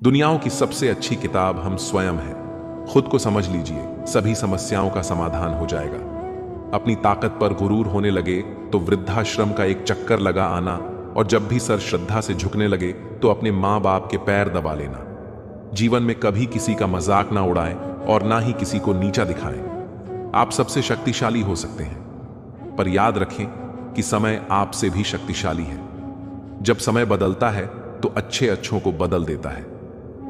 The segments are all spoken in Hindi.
दुनियाओं की सबसे अच्छी किताब हम स्वयं हैं। खुद को समझ लीजिए, सभी समस्याओं का समाधान हो जाएगा। अपनी ताकत पर गुरूर होने लगे तो वृद्धाश्रम का एक चक्कर लगा आना, और जब भी सर श्रद्धा से झुकने लगे तो अपने माँ बाप के पैर दबा लेना। जीवन में कभी किसी का मजाक ना उड़ाएं और ना ही किसी को नीचा दिखाएं। आप सबसे शक्तिशाली हो सकते हैं, पर याद रखें कि समय आपसे भी शक्तिशाली है। जब समय बदलता है तो अच्छे अच्छों को बदल देता है।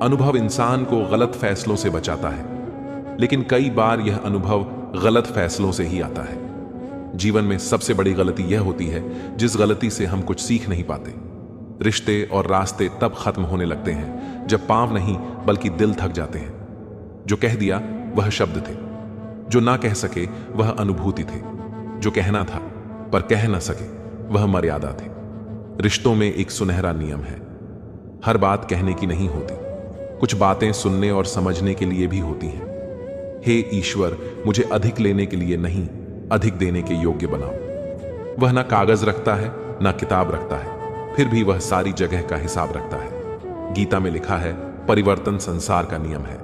अनुभव इंसान को गलत फैसलों से बचाता है, लेकिन कई बार यह अनुभव गलत फैसलों से ही आता है। जीवन में सबसे बड़ी गलती यह होती है जिस गलती से हम कुछ सीख नहीं पाते। रिश्ते और रास्ते तब खत्म होने लगते हैं जब पांव नहीं बल्कि दिल थक जाते हैं। जो कह दिया वह शब्द थे, जो ना कह सके वह अनुभूति थे, जो कहना था पर कह ना सके वह मर्यादा थे। रिश्तों में एक सुनहरा नियम है, हर बात कहने की नहीं होती, कुछ बातें सुनने और समझने के लिए भी होती हैं। हे ईश्वर, मुझे अधिक लेने के लिए नहीं, अधिक देने के योग्य बनाओ। वह ना कागज रखता है ना किताब रखता है, फिर भी वह सारी जगह का हिसाब रखता है। गीता में लिखा है, परिवर्तन संसार का नियम है।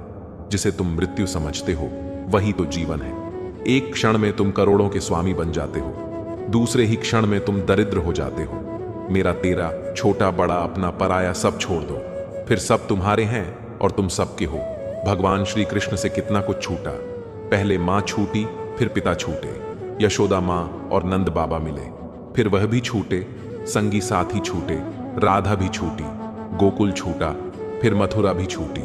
जिसे तुम मृत्यु समझते हो वही तो जीवन है। एक क्षण में तुम करोड़ों के स्वामी बन जाते हो, दूसरे ही क्षण में तुम दरिद्र हो जाते हो। मेरा तेरा, छोटा बड़ा अपना पराया सब छोड़ दो, फिर सब तुम्हारे हैं और तुम सबके हो। भगवान श्री कृष्ण से कितना कुछ छूटा। पहले मां छूटी, फिर पिता छूटे, यशोदा मां और नंद बाबा मिले, फिर वह भी छूटे, संगी साथी छूटे, राधा भी छूटी, गोकुल छूटा, फिर मथुरा भी छूटी।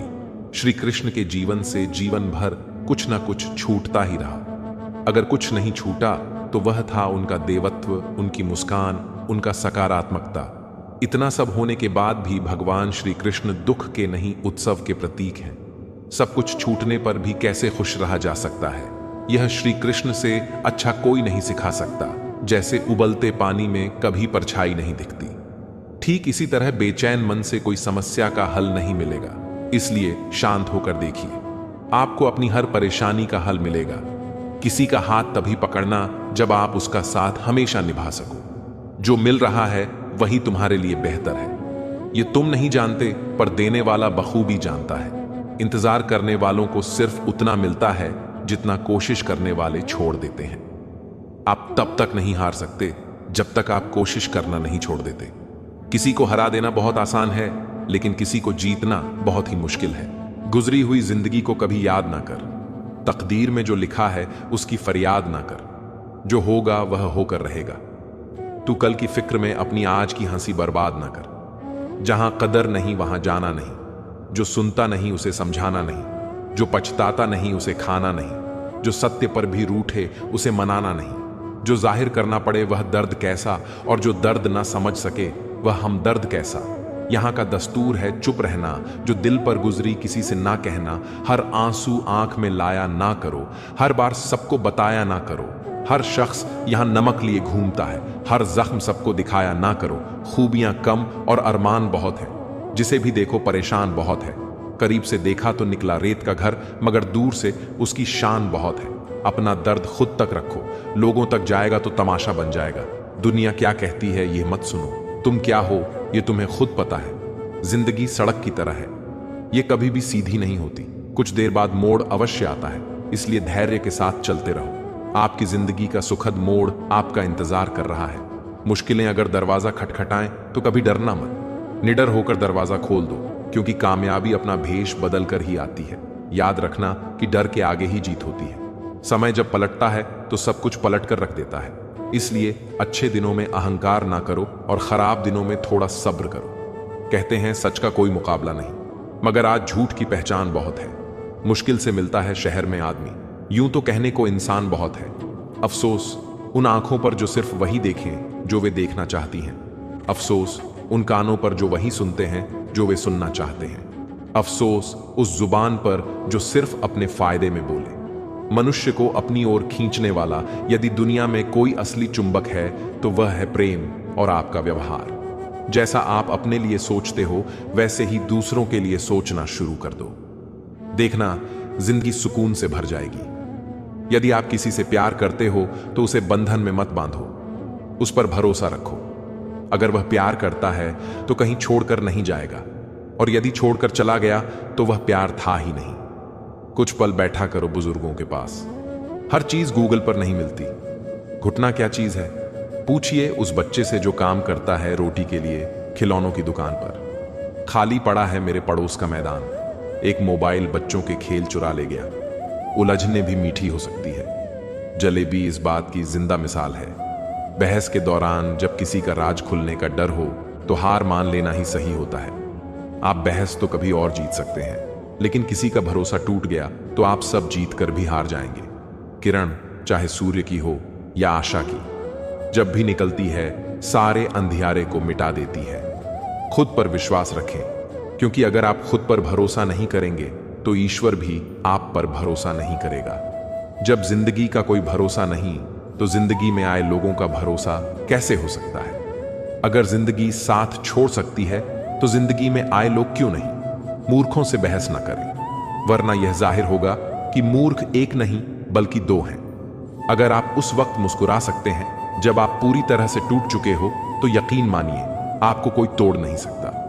श्री कृष्ण के जीवन से जीवन भर कुछ ना कुछ छूटता ही रहा। अगर कुछ नहीं छूटा तो वह था उनका देवत्व, उनकी मुस्कान, उनका सकारात्मकता। इतना सब होने के बाद भी भगवान श्री कृष्ण दुख के नहीं, उत्सव के प्रतीक हैं। सब कुछ छूटने पर भी कैसे खुश रहा जा सकता है, यह श्री कृष्ण से अच्छा कोई नहीं सिखा सकता। जैसे उबलते पानी में कभी परछाई नहीं दिखती, ठीक इसी तरह बेचैन मन से कोई समस्या का हल नहीं मिलेगा। इसलिए शांत होकर देखिए, आपको अपनी हर परेशानी का हल मिलेगा। किसी का हाथ तभी पकड़ना जब आप उसका साथ हमेशा निभा सको। जो मिल रहा है वही तुम्हारे लिए बेहतर है। ये तुम नहीं जानते, पर देने वाला बखूबी जानता है। इंतजार करने वालों को सिर्फ उतना मिलता है जितना कोशिश करने वाले छोड़ देते हैं। आप तब तक नहीं हार सकते जब तक आप कोशिश करना नहीं छोड़ देते। किसी को हरा देना बहुत आसान है, लेकिन किसी को जीतना बहुत ही मुश्किल है। गुजरी हुई जिंदगी को कभी याद ना कर, तकदीर में जो लिखा है उसकी फरियाद ना कर। जो होगा वह होकर रहेगा। तू कल की फिक्र में अपनी आज की हंसी बर्बाद ना कर। जहां कदर नहीं वहां जाना नहीं। जो सुनता नहीं उसे समझाना नहीं। जो पछताता नहीं उसे खाना नहीं। जो सत्य पर भी रूठे उसे मनाना नहीं। जो जाहिर करना पड़े वह दर्द कैसा, और जो दर्द ना समझ सके वह हमदर्द कैसा। यहाँ का दस्तूर है चुप रहना, जो दिल पर गुजरी किसी से ना कहना। हर आंसू आंख में लाया ना करो, हर बार सबको बताया ना करो। हर शख्स यहाँ नमक लिए घूमता है, हर जख्म सबको दिखाया ना करो। खूबियां कम और अरमान बहुत है, जिसे भी देखो परेशान बहुत है। करीब से देखा तो निकला रेत का घर, मगर दूर से उसकी शान बहुत है। अपना दर्द खुद तक रखो, लोगों तक जाएगा तो तमाशा बन जाएगा। दुनिया क्या कहती है ये मत सुनो, तुम क्या हो ये तुम्हें खुद पता है। जिंदगी सड़क की तरह है, ये कभी भी सीधी नहीं होती। कुछ देर बाद मोड़ अवश्य आता है, इसलिए धैर्य के साथ चलते रहो। आपकी जिंदगी का सुखद मोड़ आपका इंतजार कर रहा है। मुश्किलें अगर दरवाजा खटखटाएं तो कभी डरना मत, निडर होकर दरवाजा खोल दो, क्योंकि कामयाबी अपना भेष बदल कर ही आती है। याद रखना कि डर के आगे ही जीत होती है। समय जब पलटता है तो सब कुछ पलट कर रख देता है। इसलिए अच्छे दिनों में अहंकार ना करो और खराब दिनों में थोड़ा सब्र करो। कहते हैं सच का कोई मुकाबला नहीं, मगर आज झूठ की पहचान बहुत है। मुश्किल से मिलता है शहर में आदमी, यूं तो कहने को इंसान बहुत है। अफसोस उन आंखों पर जो सिर्फ वही देखें जो वे देखना चाहती हैं। अफसोस उन कानों पर जो वही सुनते हैं जो वे सुनना चाहते हैं। अफसोस उस जुबान पर जो सिर्फ अपने फायदे में बोले। मनुष्य को अपनी ओर खींचने वाला यदि दुनिया में कोई असली चुंबक है तो वह है प्रेम और आपका व्यवहार। जैसा आप अपने लिए सोचते हो वैसे ही दूसरों के लिए सोचना शुरू कर दो। देखना जिंदगी सुकून से भर जाएगी। यदि आप किसी से प्यार करते हो तो उसे बंधन में मत बांधो, उस पर भरोसा रखो। अगर वह प्यार करता है तो कहीं छोड़कर नहीं जाएगा। और यदि छोड़कर चला गया तो वह प्यार था ही नहीं। कुछ पल बैठा करो बुजुर्गों के पास। हर चीज गूगल पर नहीं मिलती। घुटना क्या चीज है, पूछिए उस बच्चे से जो काम करता है रोटी के लिए खिलौनों की दुकान पर। खाली पड़ा है मेरे पड़ोस का मैदान, एक मोबाइल बच्चों के खेल चुरा ले गया। उलझने भी मीठी हो सकती है, जलेबी इस बात की जिंदा मिसाल है। बहस के दौरान जब किसी का राज खुलने का डर हो तो हार मान लेना ही सही होता है। आप बहस तो कभी और जीत सकते हैं, लेकिन किसी का भरोसा टूट गया तो आप सब जीत कर भी हार जाएंगे। किरण चाहे सूर्य की हो या आशा की, जब भी निकलती है सारे अंधियारे को मिटा देती है। खुद पर विश्वास रखें, क्योंकि अगर आप खुद पर भरोसा नहीं करेंगे तो ईश्वर भी आप पर भरोसा नहीं करेगा। जब जिंदगी का कोई भरोसा नहीं तो जिंदगी में आए लोगों का भरोसा कैसे हो सकता है। अगर जिंदगी साथ छोड़ सकती है तो जिंदगी में आए लोग क्यों नहीं। मूर्खों से बहस न करें, वरना यह जाहिर होगा कि मूर्ख एक नहीं बल्कि दो हैं। अगर आप उस वक्त मुस्कुरा सकते हैं जब आप पूरी तरह से टूट चुके हो तो यकीन मानिए आपको कोई तोड़ नहीं सकता।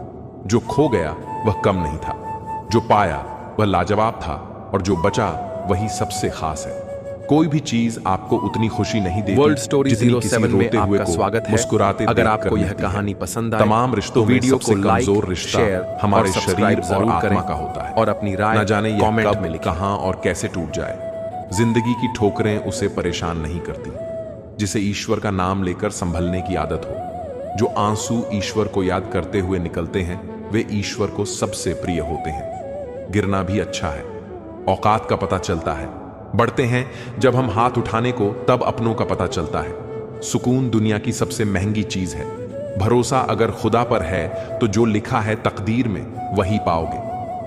जो खो गया वह कम नहीं था, जो पाया वह लाजवाब था, और जो बचा वही सबसे खास है। कोई भी चीज आपको उतनी खुशी नहीं देती वर्ल्ड स्टोरी जितनी 07 में रोते हुए आपका को स्वागत है। मुस्कुराते अगर देखकर आपको यह मिलती है। कहानी पसंद आए तमाम रिश्तों तो में वीडियो सबसे को लाइक, कमजोर रिश्ता शेयर हमारे और शरीर सब्सक्राइब और जरूर आत्मा करें का होता है। और अपनी राय न जाने यह कमेंट कब, में लिखें। कहां और कैसे टूट जाए। जिंदगी की ठोकरें उसे परेशान नहीं करती जिसे ईश्वर का नाम लेकर संभलने की आदत हो। जो आंसू ईश्वर को याद करते हुए निकलते हैं वे ईश्वर को सबसे प्रिय होते हैं। गिरना भी अच्छा है, औकात का पता चलता है। बढ़ते हैं जब हम हाथ उठाने को तब अपनों का पता चलता है। सुकून दुनिया की सबसे महंगी चीज है। भरोसा अगर खुदा पर है तो जो लिखा है तकदीर में वही पाओगे,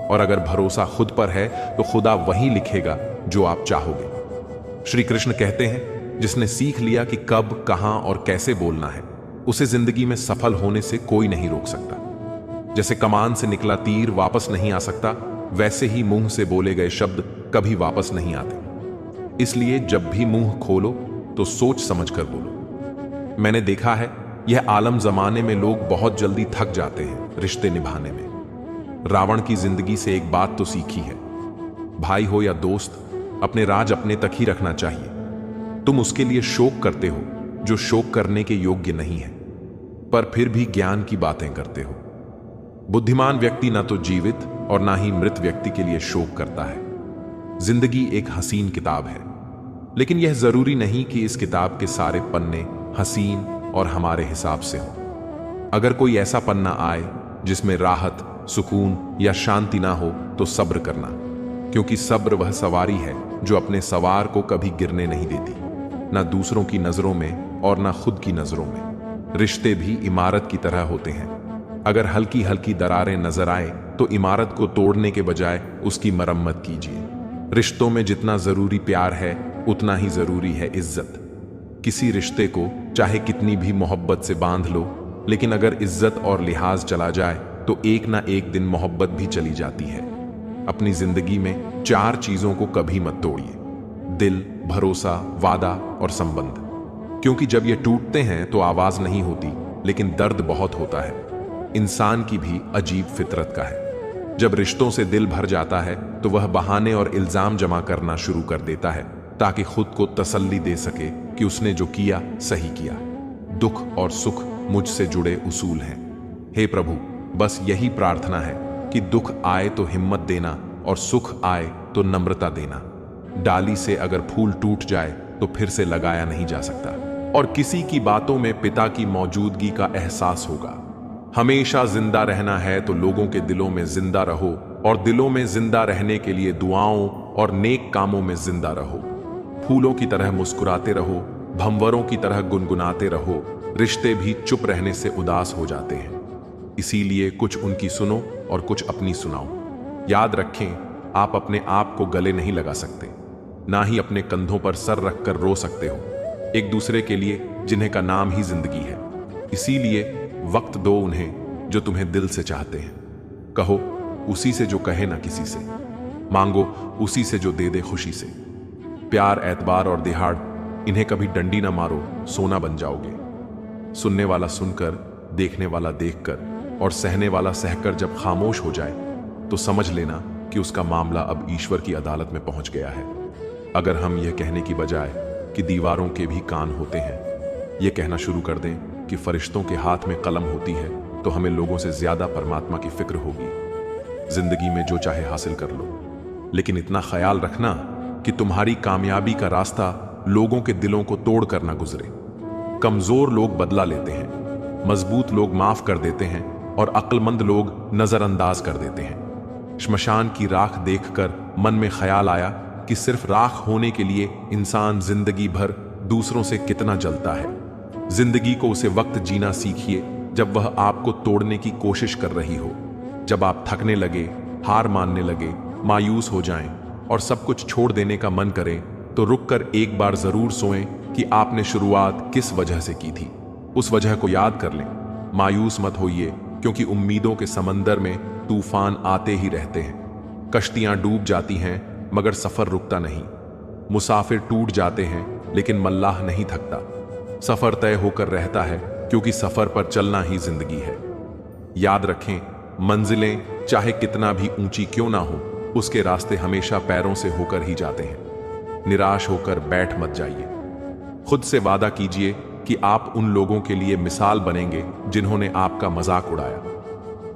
और अगर भरोसा खुद पर है तो खुदा वही लिखेगा जो आप चाहोगे। श्री कृष्ण कहते हैं जिसने सीख लिया कि कब, कहां और कैसे बोलना है, उसे जिंदगी में सफल होने से कोई नहीं रोक सकता। जैसे कमान से निकला तीर वापस नहीं आ सकता, वैसे ही मुंह से बोले गए शब्द कभी वापस नहीं आते। इसलिए जब भी मुंह खोलो तो सोच समझ कर बोलो। मैंने देखा है यह आलम जमाने में लोग बहुत जल्दी थक जाते हैं रिश्ते निभाने में। रावण की जिंदगी से एक बात तो सीखी है, भाई हो या दोस्त, अपने राज अपने तक ही रखना चाहिए। तुम उसके लिए शोक करते हो जो शोक करने के योग्य नहीं है, पर फिर भी ज्ञान की बातें करते हो। बुद्धिमान व्यक्ति ना तो जीवित और ना ही मृत व्यक्ति के लिए शोक करता है। जिंदगी एक हसीन किताब है, लेकिन यह जरूरी नहीं कि इस किताब के सारे पन्ने हसीन और हमारे हिसाब से हो। अगर कोई ऐसा पन्ना आए जिसमें राहत, सुकून या शांति ना हो तो सब्र करना, क्योंकि सब्र वह सवारी है जो अपने सवार को कभी गिरने नहीं देती, ना दूसरों की नजरों में और ना खुद की नजरों में। रिश्ते भी इमारत की तरह होते हैं। अगर हल्की हल्की दरारें नजर आए तो इमारत को तोड़ने के बजाय उसकी मरम्मत कीजिए। रिश्तों में जितना जरूरी प्यार है उतना ही जरूरी है इज्जत। किसी रिश्ते को चाहे कितनी भी मोहब्बत से बांध लो, लेकिन अगर इज्जत और लिहाज चला जाए तो एक ना एक दिन मोहब्बत भी चली जाती है। अपनी जिंदगी में 4 चीजों को कभी मत तोड़िए: दिल, भरोसा, वादा और संबंध। क्योंकि जब ये टूटते हैं तो आवाज नहीं होती, लेकिन दर्द बहुत होता है। इंसान की भी अजीब फितरत का है। जब रिश्तों से दिल भर जाता है तो वह बहाने और इल्जाम जमा करना शुरू कर देता है ताकि खुद को तसल्ली दे सके कि उसने जो किया सही किया। दुख और सुख मुझसे जुड़े उसूल हैं। हे प्रभु, बस यही प्रार्थना है कि दुख आए तो हिम्मत देना और सुख आए तो नम्रता देना। डाली से अगर फूल टूट जाए तो फिर से लगाया नहीं जा सकता, और किसी की बातों में पिता की मौजूदगी का एहसास होगा। हमेशा जिंदा रहना है तो लोगों के दिलों में जिंदा रहो, और दिलों में जिंदा रहने के लिए दुआओं और नेक कामों में जिंदा रहो। फूलों की तरह मुस्कुराते रहो, भंवरों की तरह गुनगुनाते रहो। रिश्ते भी चुप रहने से उदास हो जाते हैं, इसीलिए कुछ उनकी सुनो और कुछ अपनी सुनाओ। याद रखें, आप अपने आप को गले नहीं लगा सकते, ना ही अपने कंधों पर सर रखकर रो सकते हो एक दूसरे के लिए जिन्हें का नाम ही जिंदगी है। इसीलिए वक्त दो उन्हें जो तुम्हें दिल से चाहते हैं। कहो उसी से जो कहे ना किसी से, मांगो उसी से जो दे दे खुशी से। प्यार, एतबार और दिहाड़, इन्हें कभी डंडी ना मारो, सोना बन जाओगे। सुनने वाला सुनकर, देखने वाला देखकर, और सहने वाला सहकर जब खामोश हो जाए तो समझ लेना कि उसका मामला अब ईश्वर की अदालत में पहुंच गया है। अगर हम यह कहने की बजाय कि दीवारों के भी कान होते हैं, यह कहना शुरू कर दें कि फरिश्तों के हाथ में कलम होती है, तो हमें लोगों से ज्यादा परमात्मा की फिक्र होगी। जिंदगी में जो चाहे हासिल कर लो, लेकिन इतना ख्याल रखना कि तुम्हारी कामयाबी का रास्ता लोगों के दिलों को तोड़ कर ना गुजरे। कमजोर लोग बदला लेते हैं, मजबूत लोग माफ कर देते हैं और अक्लमंद लोग नजरअंदाज कर देते हैं। श्मशान की राख देखकर मन में ख्याल आया कि सिर्फ राख होने के लिए इंसान जिंदगी भर दूसरों से कितना जलता है। जिंदगी को उसे वक्त जीना सीखिए जब वह आपको तोड़ने की कोशिश कर रही हो। जब आप थकने लगे, हार मानने लगे, मायूस हो जाएं और सब कुछ छोड़ देने का मन करे, तो रुककर एक बार जरूर सोएं कि आपने शुरुआत किस वजह से की थी। उस वजह को याद कर लें। मायूस मत होइए, क्योंकि उम्मीदों के समंदर में तूफान आते ही रहते हैं। कश्तियां डूब जाती हैं मगर सफर रुकता नहीं। मुसाफिर टूट जाते हैं लेकिन मल्लाह नहीं थकता। सफर तय होकर रहता है, क्योंकि सफर पर चलना ही जिंदगी है। याद रखें, मंजिलें चाहे कितना भी ऊंची क्यों ना हो, उसके रास्ते हमेशा पैरों से होकर ही जाते हैं। निराश होकर बैठ मत जाइए। खुद से वादा कीजिए कि आप उन लोगों के लिए मिसाल बनेंगे जिन्होंने आपका मजाक उड़ाया।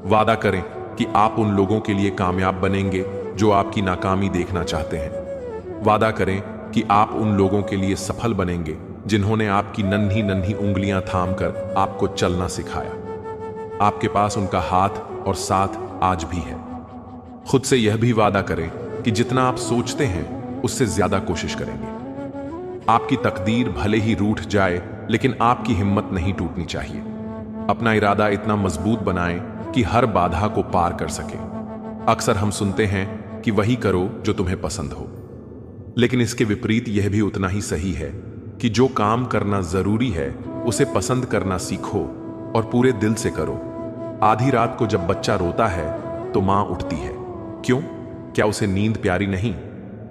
वादा करें कि आप उन लोगों के लिए कामयाब बनेंगे जो आपकी नाकामी देखना चाहते हैं। वादा करें कि आप उन लोगों के लिए सफल बनेंगे जिन्होंने आपकी नन्ही नन्ही उंगलियां थामकर आपको चलना सिखाया। आपके पास उनका हाथ और साथ आज भी है। खुद से यह भी वादा करें कि जितना आप सोचते हैं उससे ज्यादा कोशिश करेंगे। आपकी तकदीर भले ही रूठ जाए, लेकिन आपकी हिम्मत नहीं टूटनी चाहिए। अपना इरादा इतना मजबूत बनाएं कि हर बाधा को पार कर सके। अक्सर हम सुनते हैं कि वही करो जो तुम्हें पसंद हो, लेकिन इसके विपरीत यह भी उतना ही सही है कि जो काम करना जरूरी है उसे पसंद करना सीखो और पूरे दिल से करो। आधी रात को जब बच्चा रोता है तो मां उठती है। क्यों? क्या उसे नींद प्यारी नहीं?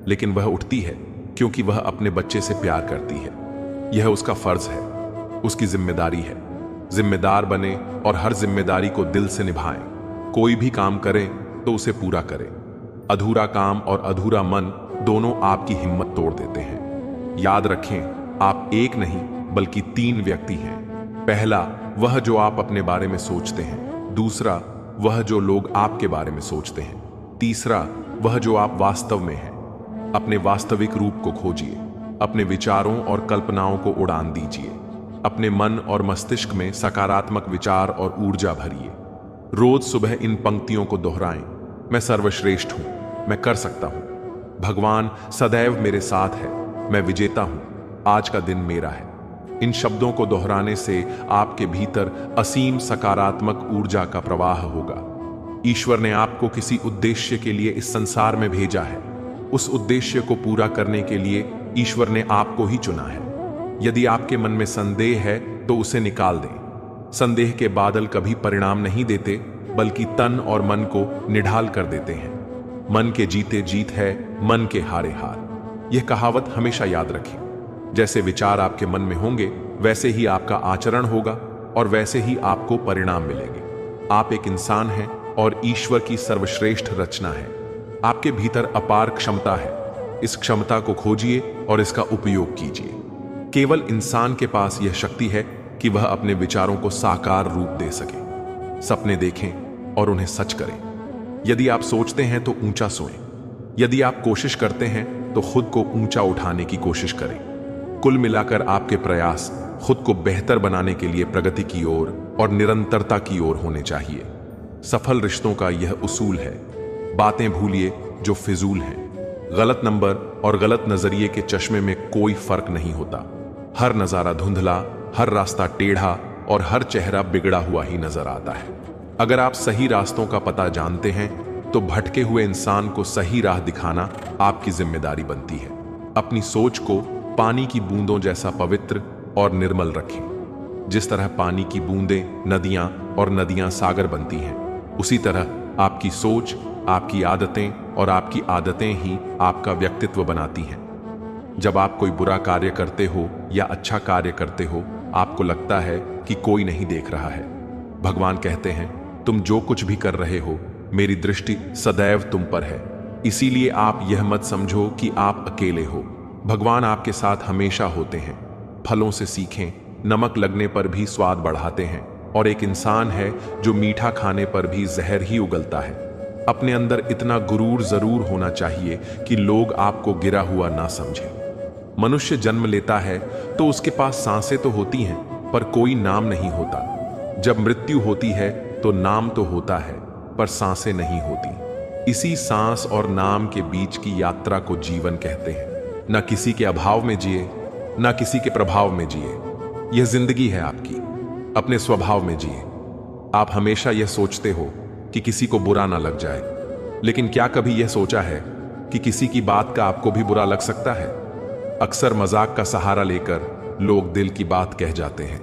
लेकिन वह उठती है क्योंकि वह अपने बच्चे से प्यार करती है। यह उसका फर्ज है, उसकी जिम्मेदारी है। जिम्मेदार बने और हर जिम्मेदारी को दिल से निभाएं। कोई भी काम करें तो उसे पूरा करें। अधूरा काम और अधूरा मन दोनों आपकी हिम्मत तोड़ देते हैं। याद रखें, आप एक नहीं बल्कि 3 व्यक्ति हैं। पहला, वह जो आप अपने बारे में सोचते हैं। दूसरा, वह जो लोग आपके बारे में सोचते हैं। तीसरा, वह जो आप वास्तव में हैं। अपने वास्तविक रूप को खोजिए। अपने विचारों और कल्पनाओं को उड़ान दीजिए। अपने मन और मस्तिष्क में सकारात्मक विचार और ऊर्जा भरिए। रोज सुबह इन पंक्तियों को दोहराएं। मैं सर्वश्रेष्ठ हूं, मैं कर सकता हूं, भगवान सदैव मेरे साथ है, मैं विजेता हूं, आज का दिन मेरा है। इन शब्दों को दोहराने से आपके भीतर असीम सकारात्मक ऊर्जा का प्रवाह होगा। ईश्वर ने आपको किसी उद्देश्य के लिए इस संसार में भेजा है। उस उद्देश्य को पूरा करने के लिए ईश्वर ने आपको ही चुना है। यदि आपके मन में संदेह है तो उसे निकाल दें। संदेह के बादल कभी परिणाम नहीं देते, बल्कि तन और मन को निढाल कर देते हैं। मन के जीते जीत है, मन के हारे हार। यह कहावत हमेशा याद रखें। जैसे विचार आपके मन में होंगे, वैसे ही आपका आचरण होगा और वैसे ही आपको परिणाम मिलेंगे। आप एक इंसान हैं और ईश्वर की सर्वश्रेष्ठ रचना है। आपके भीतर अपार क्षमता है। इस क्षमता को खोजिए और इसका उपयोग कीजिए। केवल इंसान के पास यह शक्ति है कि वह अपने विचारों को साकार रूप दे सके। सपने देखें और उन्हें सच करें। यदि आप सोचते हैं तो ऊंचा सोएं। यदि आप कोशिश करते हैं तो खुद को ऊंचा उठाने की कोशिश करें। कुल मिलाकर आपके प्रयास खुद को बेहतर बनाने के लिए प्रगति की ओर और निरंतरता की ओर होने चाहिए। सफल रिश्तों का यह उसूल है। बातें भूलिए जो फिजूल हैं। गलत नंबर और गलत नजरिए के चश्मे में कोई फर्क नहीं होता। हर नजारा धुंधला, हर रास्ता टेढ़ा और हर चेहरा बिगड़ा हुआ ही नजर आता है। अगर आप सही रास्तों का पता जानते हैं तो भटके हुए इंसान को सही राह दिखाना आपकी जिम्मेदारी बनती है। अपनी सोच को पानी की बूंदों जैसा पवित्र और निर्मल रखें। जिस तरह पानी की बूंदें नदियां और नदियां सागर बनती हैं, उसी तरह आपकी सोच, आपकी आदतें और आपकी आदतें ही आपका व्यक्तित्व बनाती हैं। जब आप कोई बुरा कार्य करते हो या अच्छा कार्य करते हो, आपको लगता है कि कोई नहीं देख रहा है। भगवान कहते हैं, तुम जो कुछ भी कर रहे हो, मेरी दृष्टि सदैव तुम पर है। इसीलिए आप यह मत समझो कि आप अकेले हो। भगवान आपके साथ हमेशा होते हैं। फलों से सीखें, नमक लगने पर भी स्वाद बढ़ाते हैं, और एक इंसान है जो मीठा खाने पर भी जहर ही उगलता है। अपने अंदर इतना गुरूर जरूर होना चाहिए कि लोग आपको गिरा हुआ ना समझें। मनुष्य जन्म लेता है तो उसके पास सांसें तो होती हैं, पर कोई नाम नहीं होता। जब मृत्यु होती है तो नाम तो होता है, पर सांसें नहीं होती। इसी सांस और नाम के बीच की यात्रा को जीवन कहते हैं। न किसी के अभाव में जिए, न किसी के प्रभाव में जिए। यह जिंदगी है आपकी, अपने स्वभाव में जिए। आप हमेशा यह सोचते हो कि किसी को बुरा ना लग जाए, लेकिन क्या कभी यह सोचा है कि किसी की बात का आपको भी बुरा लग सकता है? अक्सर मजाक का सहारा लेकर लोग दिल की बात कह जाते हैं।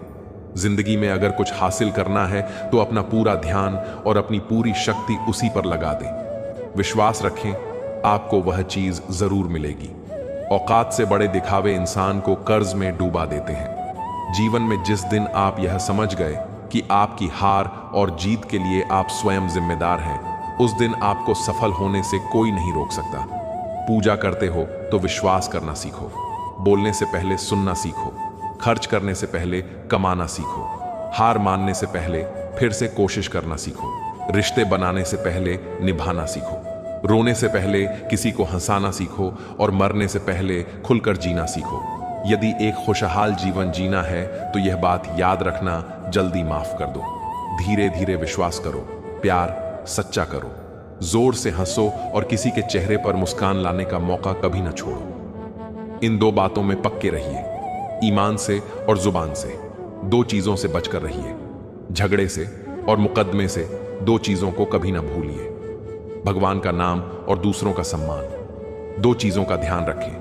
जिंदगी में अगर कुछ हासिल करना है तो अपना पूरा ध्यान और अपनी पूरी शक्ति उसी पर लगा दें। विश्वास रखें, आपको वह चीज जरूर मिलेगी। औकात से बड़े दिखावे इंसान को कर्ज में डूबा देते हैं। जीवन में जिस दिन आप यह समझ गए कि आपकी हार और जीत के लिए आप स्वयं जिम्मेदार हैं, उस दिन आपको सफल होने से कोई नहीं रोक सकता। पूजा करते हो तो विश्वास करना सीखो। बोलने से पहले सुनना सीखो। खर्च करने से पहले कमाना सीखो। हार मानने से पहले फिर से कोशिश करना सीखो। रिश्ते बनाने से पहले निभाना सीखो। रोने से पहले किसी को हंसाना सीखो, और मरने से पहले खुलकर जीना सीखो। यदि एक खुशहाल जीवन जीना है तो यह बात याद रखना, जल्दी माफ कर दो। धीरे धीरे विश्वास करो, प्यार सच्चा करो। जोर से हंसो और किसी के चेहरे पर मुस्कान लाने का मौका कभी ना छोड़ो। इन दो बातों में पक्के रहिए, ईमान से और जुबान से। दो चीजों से बचकर रहिए, झगड़े से और मुकदमे से। दो चीजों को कभी ना भूलिए, भगवान का नाम और दूसरों का सम्मान। दो चीजों का ध्यान रखें,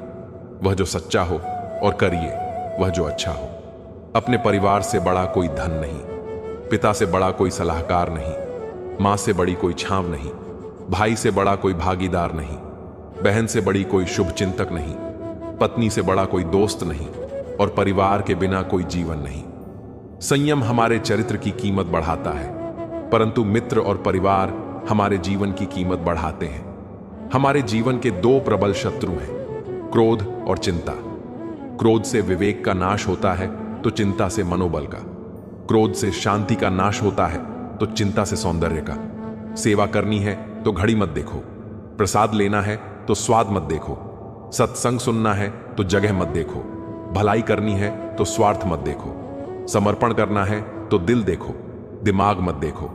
वह जो सच्चा हो, और करिए वह जो अच्छा हो। अपने परिवार से बड़ा कोई धन नहीं, पिता से बड़ा कोई सलाहकार नहीं, मां से बड़ी कोई छांव नहीं, भाई से बड़ा कोई भागीदार नहीं, बहन से बड़ी कोई शुभ चिंतक नहीं, पत्नी से बड़ा कोई दोस्त नहीं, और परिवार के बिना कोई जीवन नहीं। संयम हमारे चरित्र की कीमत बढ़ाता है, परंतु मित्र और परिवार हमारे जीवन की कीमत बढ़ाते हैं। हमारे जीवन के दो प्रबल शत्रु हैं, क्रोध और चिंता। क्रोध से विवेक का नाश होता है तो चिंता से मनोबल का। क्रोध से शांति का नाश होता है तो चिंता से सौंदर्य का। सेवा करनी है तो घड़ी मत देखो, प्रसाद लेना है तो स्वाद मत देखो, सत्संग सुनना है तो जगह मत देखो, भलाई करनी है तो स्वार्थ मत देखो, समर्पण करना है तो दिल देखो, दिमाग मत देखो,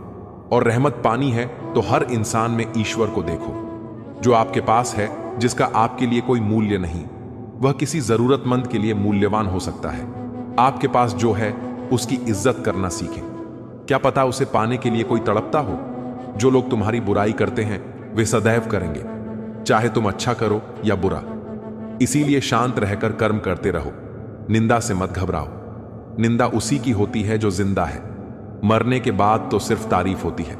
और रहमत पानी है तो हर इंसान में ईश्वर को देखो। जो आपके पास है, जिसका आपके लिए कोई मूल्य नहीं, वह किसी जरूरतमंद के लिए मूल्यवान हो सकता है। आपके पास जो है उसकी इज्जत करना सीखें। क्या पता उसे पाने के लिए कोई तड़पता हो। जो लोग तुम्हारी बुराई करते हैं वे सदैव करेंगे, चाहे तुम अच्छा करो या बुरा। इसीलिए शांत रहकर कर्म करते रहो। निंदा से मत घबराओ। निंदा उसी की होती है जो जिंदा है। मरने के बाद तो सिर्फ तारीफ होती है।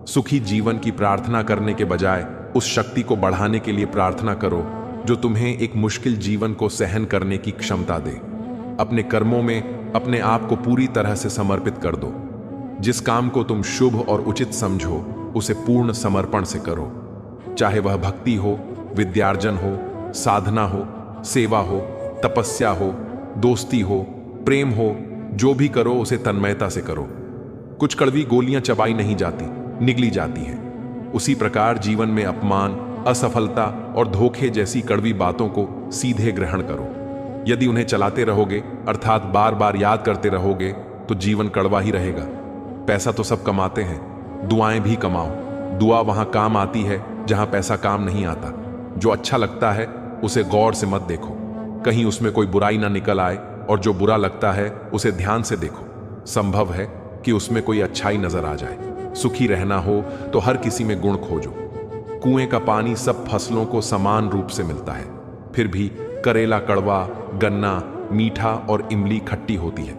सुखी जीवन की प्रार्थना करने के बजाय उस शक्ति को बढ़ाने के लिए प्रार्थना करो जो तुम्हें एक मुश्किल जीवन को सहन करने की क्षमता दे। अपने कर्मों में अपने आप को पूरी तरह से समर्पित कर दो। जिस काम को तुम शुभ और उचित समझो उसे पूर्ण समर्पण से करो, चाहे वह भक्ति हो, विद्यार्जन हो, साधना हो, सेवा हो, तपस्या हो, दोस्ती हो, प्रेम हो। जो भी करो उसे तन्मयता से करो। कुछ कड़वी गोलियां चबाई नहीं जाती, निगली जाती हैं। उसी प्रकार जीवन में अपमान, असफलता और धोखे जैसी कड़वी बातों को सीधे ग्रहण करो। यदि उन्हें चलाते रहोगे, अर्थात बार बार याद करते रहोगे, तो जीवन कड़वा ही रहेगा। पैसा तो सब कमाते हैं, दुआएं भी कमाओ। दुआ वहां काम आती है जहां पैसा काम नहीं आता। जो अच्छा लगता है उसे गौर से मत देखो, कहीं उसमें कोई बुराई ना निकल आए, और जो बुरा लगता है उसे ध्यान से देखो। संभव है कि उसमें कोई अच्छाई नजर आ जाए। सुखी रहना हो तो हर किसी में गुण खोजो। कुएं का पानी सब फसलों को समान रूप से मिलता है, फिर भी करेला कड़वा, गन्ना मीठा और इमली खट्टी होती है।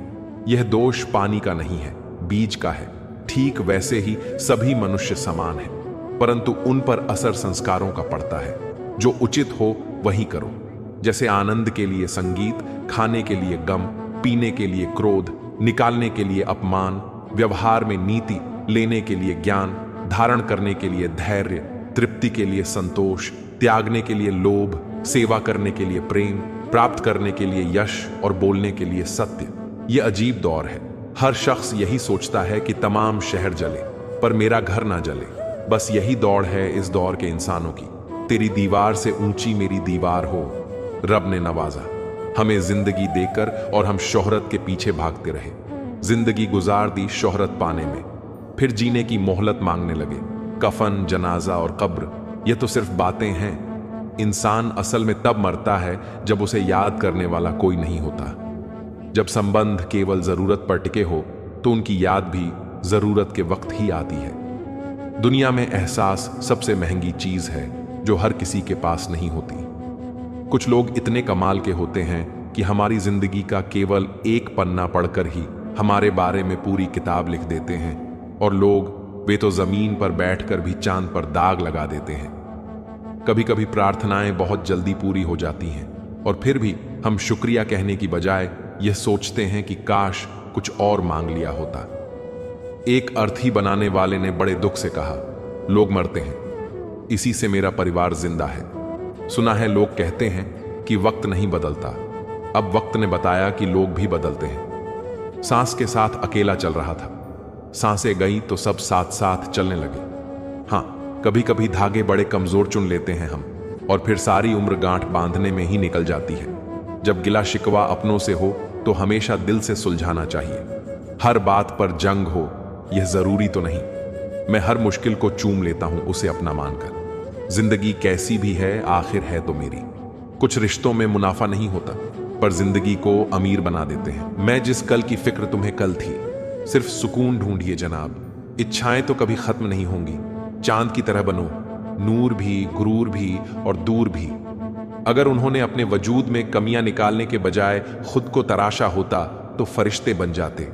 यह दोष पानी का नहीं है, बीज का है। ठीक वैसे ही सभी मनुष्य समान हैं, परंतु उन पर असर संस्कारों का पड़ता है। जो उचित हो वही करो। जैसे आनंद के लिए संगीत, खाने के लिए गम, पीने के लिए क्रोध, निकालने के लिए अपमान, व्यवहार में नीति लेने के लिए ज्ञान, धारण करने के लिए धैर्य, तृप्ति के लिए संतोष, त्यागने के लिए लोभ, सेवा करने के लिए प्रेम, प्राप्त करने के लिए यश और बोलने के लिए सत्य। ये अजीब दौर है। हर शख्स यही सोचता है कि तमाम शहर जले पर मेरा घर ना जले। बस यही दौड़ है इस दौर के इंसानों की। तेरी दीवार से ऊंची मेरी दीवार हो। रब ने नवाजा हमें जिंदगी देकर और हम शोहरत के पीछे भागते रहे। जिंदगी गुजार दी शोहरत पाने में, फिर जीने की मोहलत मांगने लगे। कफन, जनाजा और कब्र ये तो सिर्फ बातें हैं। इंसान असल में तब मरता है जब उसे याद करने वाला कोई नहीं होता। जब संबंध केवल जरूरत पर टिके हो तो उनकी याद भी जरूरत के वक्त ही आती है। दुनिया में एहसास सबसे महंगी चीज है जो हर किसी के पास नहीं होती। कुछ लोग इतने कमाल के होते हैं कि हमारी जिंदगी का केवल एक पन्ना पढ़कर ही हमारे बारे में पूरी किताब लिख देते हैं, और लोग वे तो जमीन पर बैठकर भी चांद पर दाग लगा देते हैं। कभी कभी प्रार्थनाएं बहुत जल्दी पूरी हो जाती हैं और फिर भी हम शुक्रिया कहने की बजाय यह सोचते हैं कि काश कुछ और मांग लिया होता। एक अर्थी बनाने वाले ने बड़े दुख से कहा, लोग मरते हैं, इसी से मेरा परिवार जिंदा है। सुना है लोग कहते हैं कि वक्त नहीं बदलता। अब वक्त ने बताया कि लोग भी बदलते हैं। सांस के साथ अकेला चल रहा था, सांसें गई तो सब साथ साथ चलने लगे। हाँ, कभी कभी धागे बड़े कमजोर चुन लेते हैं हम, और फिर सारी उम्र गांठ बांधने में ही निकल जाती है। जब गिला शिकवा अपनों से हो तो हमेशा दिल से सुलझाना चाहिए। हर बात पर जंग हो यह जरूरी तो नहीं। मैं हर मुश्किल को चूम लेता हूं उसे अपना मानकर। जिंदगी कैसी भी है आखिर है तो मेरी। कुछ रिश्तों में मुनाफा नहीं होता पर जिंदगी को अमीर बना देते हैं। मैं जिस कल की फिक्र तुम्हें कल थी, सिर्फ सुकून ढूंढिए जनाब। इच्छाएं तो कभी खत्म नहीं होंगी। चांद की तरह बनो, नूर भी, गुरूर भी और दूर भी। अगर उन्होंने अपने वजूद में कमियां निकालने के बजाय खुद को तराशा होता तो फरिश्ते बन जाते।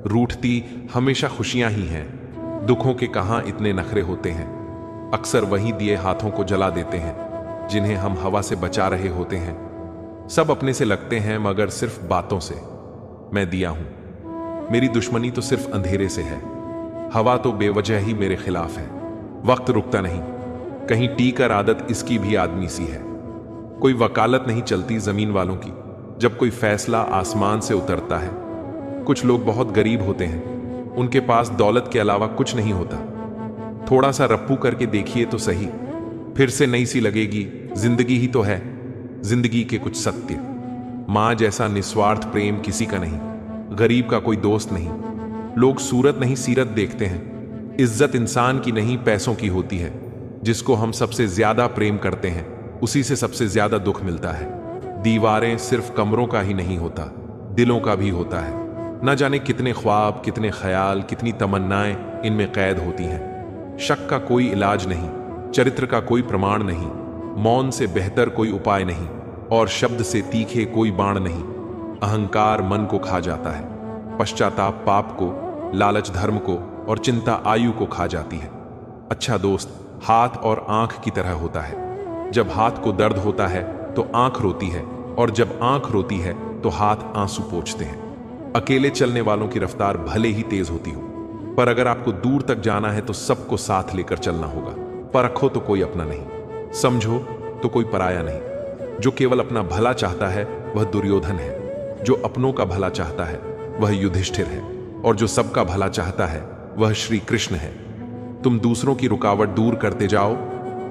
रूठती हमेशा खुशियां ही हैं। दुखों के कहां इतने नखरे होते हैं। अक्सर वही दिए हाथों को जला देते हैं जिन्हें हम हवा से बचा रहे होते हैं। सब अपने से लगते हैं मगर सिर्फ बातों से। मैं दिया हूं, मेरी दुश्मनी तो सिर्फ अंधेरे से है। हवा तो बेवजह ही मेरे खिलाफ है। वक्त रुकता नहीं, कहीं टीकर आदत इसकी भी आदमी सी है। कोई वकालत नहीं चलती जमीन वालों की जब कोई फैसला आसमान से उतरता है। कुछ लोग बहुत गरीब होते हैं, उनके पास दौलत के अलावा कुछ नहीं होता। थोड़ा सा रप्पू करके देखिए तो सही, फिर से नई सी लगेगी। जिंदगी ही तो है। जिंदगी के कुछ सत्य। मां जैसा निस्वार्थ प्रेम किसी का नहीं, गरीब का कोई दोस्त नहीं। लोग सूरत नहीं सीरत देखते हैं। इज्जत इंसान की नहीं पैसों की होती है। जिसको हम सबसे ज्यादा प्रेम करते हैं उसी से सबसे ज्यादा दुख मिलता है। दीवारें सिर्फ कमरों का ही नहीं होता, दिलों का भी होता है। न जाने कितने ख्वाब, कितने ख्याल, कितनी तमन्नाएं इनमें कैद होती हैं। शक का कोई इलाज नहीं, चरित्र का कोई प्रमाण नहीं, मौन से बेहतर कोई उपाय नहीं, और शब्द से तीखे कोई बाण नहीं। अहंकार मन को खा जाता है, पश्चाताप पाप को, लालच धर्म को, और चिंता आयु को खा जाती है। अच्छा दोस्त हाथ और आंख की तरह होता है। जब हाथ को दर्द होता है तो आंख रोती है, और जब आंख रोती है तो हाथ आंसू पोंछते हैं। अकेले चलने वालों की रफ्तार भले ही तेज होती हो, पर अगर आपको दूर तक जाना है तो सबको साथ लेकर चलना होगा। परखो तो कोई अपना नहीं, समझो तो कोई पराया नहीं। जो केवल अपना भला चाहता है वह दुर्योधन है, जो अपनों का भला चाहता है वह युधिष्ठिर है, और जो सबका भला चाहता है वह श्री कृष्ण है। तुम दूसरों की रुकावट दूर करते जाओ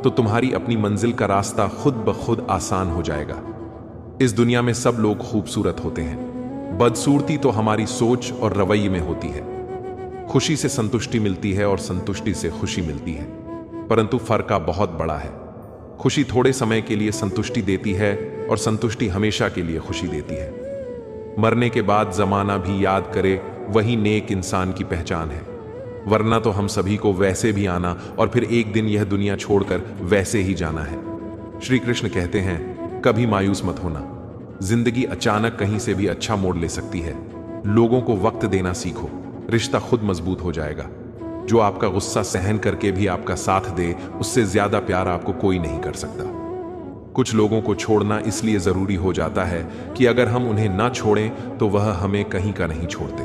तो तुम्हारी अपनी मंजिल का रास्ता खुद ब खुद आसान हो जाएगा। इस दुनिया में सब लोग खूबसूरत होते हैं, बदसूरती तो हमारी सोच और रवैये में होती है। खुशी से संतुष्टि मिलती है और संतुष्टि से खुशी मिलती है, परंतु फर्क बहुत बड़ा है। खुशी थोड़े समय के लिए संतुष्टि देती है और संतुष्टि हमेशा के लिए खुशी देती है। मरने के बाद जमाना भी याद करे वही नेक इंसान की पहचान है, वरना तो हम सभी को वैसे भी आना और फिर एक दिन यह दुनिया छोड़कर वैसे ही जाना है। श्री कृष्ण कहते हैं, कभी मायूस मत होना। जिंदगी अचानक कहीं से भी अच्छा मोड़ ले सकती है। लोगों को वक्त देना सीखो, रिश्ता खुद मजबूत हो जाएगा। जो आपका गुस्सा सहन करके भी आपका साथ दे, उससे ज्यादा प्यार आपको कोई नहीं कर सकता। कुछ लोगों को छोड़ना इसलिए जरूरी हो जाता है कि अगर हम उन्हें ना छोड़ें तो वह हमें कहीं का नहीं छोड़ते।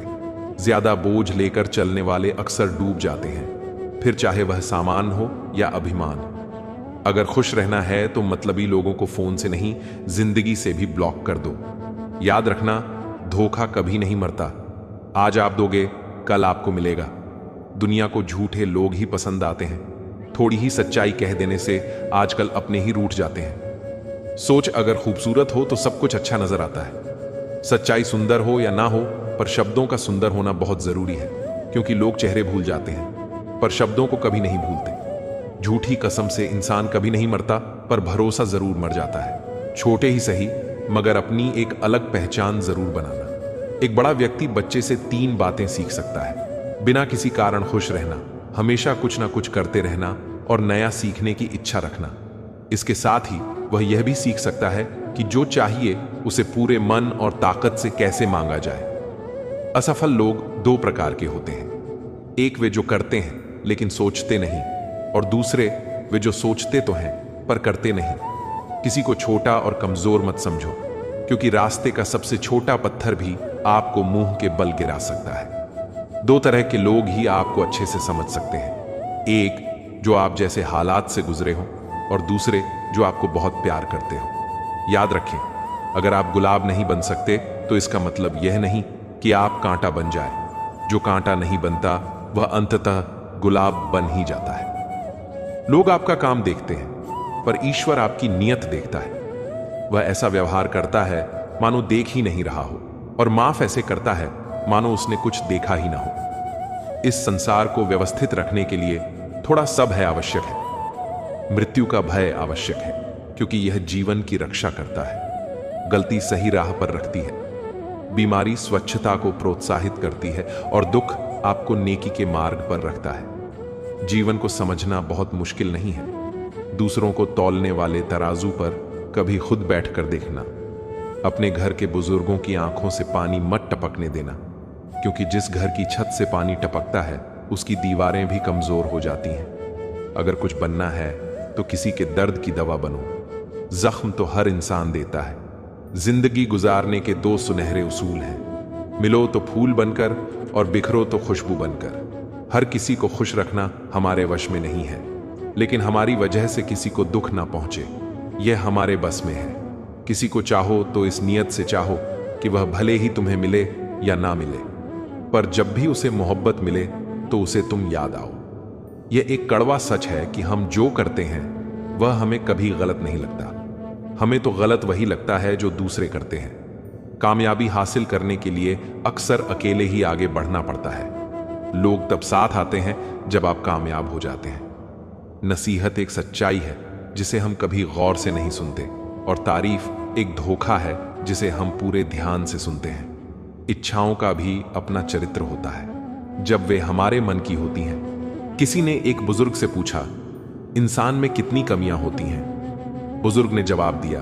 ज्यादा बोझ लेकर चलने वाले अक्सर डूब जाते हैं, फिर चाहे वह सामान हो या अभिमान। अगर खुश रहना है तो मतलबी लोगों को फोन से नहीं, जिंदगी से भी ब्लॉक कर दो। याद रखना, धोखा कभी नहीं मरता। आज आप दोगे, कल आपको मिलेगा। दुनिया को झूठे लोग ही पसंद आते हैं। थोड़ी ही सच्चाई कह देने से आजकल अपने ही रूठ जाते हैं। सोच अगर खूबसूरत हो तो सब कुछ अच्छा नजर आता है। सच्चाई सुंदर हो या ना हो, पर शब्दों का सुंदर होना बहुत जरूरी है, क्योंकि लोग चेहरे भूल जाते हैं पर शब्दों को कभी नहीं भूलते। झूठी कसम से इंसान कभी नहीं मरता, पर भरोसा जरूर मर जाता है। छोटे ही सही, मगर अपनी एक अलग पहचान जरूर बनाना। एक बड़ा व्यक्ति बच्चे से 3 बातें सीख सकता है। बिना किसी कारण खुश रहना, हमेशा कुछ ना कुछ करते रहना और नया सीखने की इच्छा रखना। इसके साथ ही वह यह भी सीख सकता है कि जो चाहिए उसे पूरे मन और ताकत से कैसे मांगा जाए। असफल लोग 2 प्रकार के होते हैं। एक वे जो करते हैं लेकिन सोचते नहीं, और दूसरे वे जो सोचते तो हैं पर करते नहीं। किसी को छोटा और कमजोर मत समझो, क्योंकि रास्ते का सबसे छोटा पत्थर भी आपको मुंह के बल गिरा सकता है। 2 तरह के लोग ही आपको अच्छे से समझ सकते हैं। एक जो आप जैसे हालात से गुजरे हो, और दूसरे जो आपको बहुत प्यार करते हो। याद रखें, अगर आप गुलाब नहीं बन सकते तो इसका मतलब यह नहीं कि आप कांटा बन जाए। जो कांटा नहीं बनता वह अंततः गुलाब बन ही जाता है। लोग आपका काम देखते हैं, पर ईश्वर आपकी नीयत देखता है। वह ऐसा व्यवहार करता है मानो देख ही नहीं रहा हो, और माफ ऐसे करता है मानो उसने कुछ देखा ही ना हो। इस संसार को व्यवस्थित रखने के लिए थोड़ा सब है आवश्यक है। मृत्यु का भय आवश्यक है, क्योंकि यह जीवन की रक्षा करता है। गलती सही राह पर रखती है। बीमारी स्वच्छता को प्रोत्साहित करती है, और दुख आपको नेकी के मार्ग पर रखता है। जीवन को समझना बहुत मुश्किल नहीं है। दूसरों को तौलने वाले तराजू पर कभी खुद बैठकर देखना। अपने घर के बुजुर्गों की आंखों से पानी मत टपकने देना, क्योंकि जिस घर की छत से पानी टपकता है उसकी दीवारें भी कमजोर हो जाती हैं। अगर कुछ बनना है तो किसी के दर्द की दवा बनो। जख्म तो हर इंसान देता है। जिंदगी गुजारने के 2 सुनहरे उसूल हैं। मिलो तो फूल बनकर और बिखरो तो खुशबू बनकर। हर किसी को खुश रखना हमारे वश में नहीं है, लेकिन हमारी वजह से किसी को दुख ना पहुंचे, यह हमारे बस में है। किसी को चाहो तो इस नियत से चाहो कि वह भले ही तुम्हें मिले या ना मिले, पर जब भी उसे मोहब्बत मिले तो उसे तुम याद आओ। यह एक कड़वा सच है कि हम जो करते हैं वह हमें कभी गलत नहीं लगता। हमें तो गलत वही लगता है जो दूसरे करते हैं। कामयाबी हासिल करने के लिए अक्सर अकेले ही आगे बढ़ना पड़ता है। लोग तब साथ आते हैं जब आप कामयाब हो जाते हैं। नसीहत एक सच्चाई है जिसे हम कभी गौर से नहीं सुनते, और तारीफ एक धोखा है जिसे हम पूरे ध्यान से सुनते हैं। इच्छाओं का भी अपना चरित्र होता है, जब वे हमारे मन की होती हैं। किसी ने एक बुजुर्ग से पूछा, इंसान में कितनी कमियां होती हैं? बुजुर्ग ने जवाब दिया,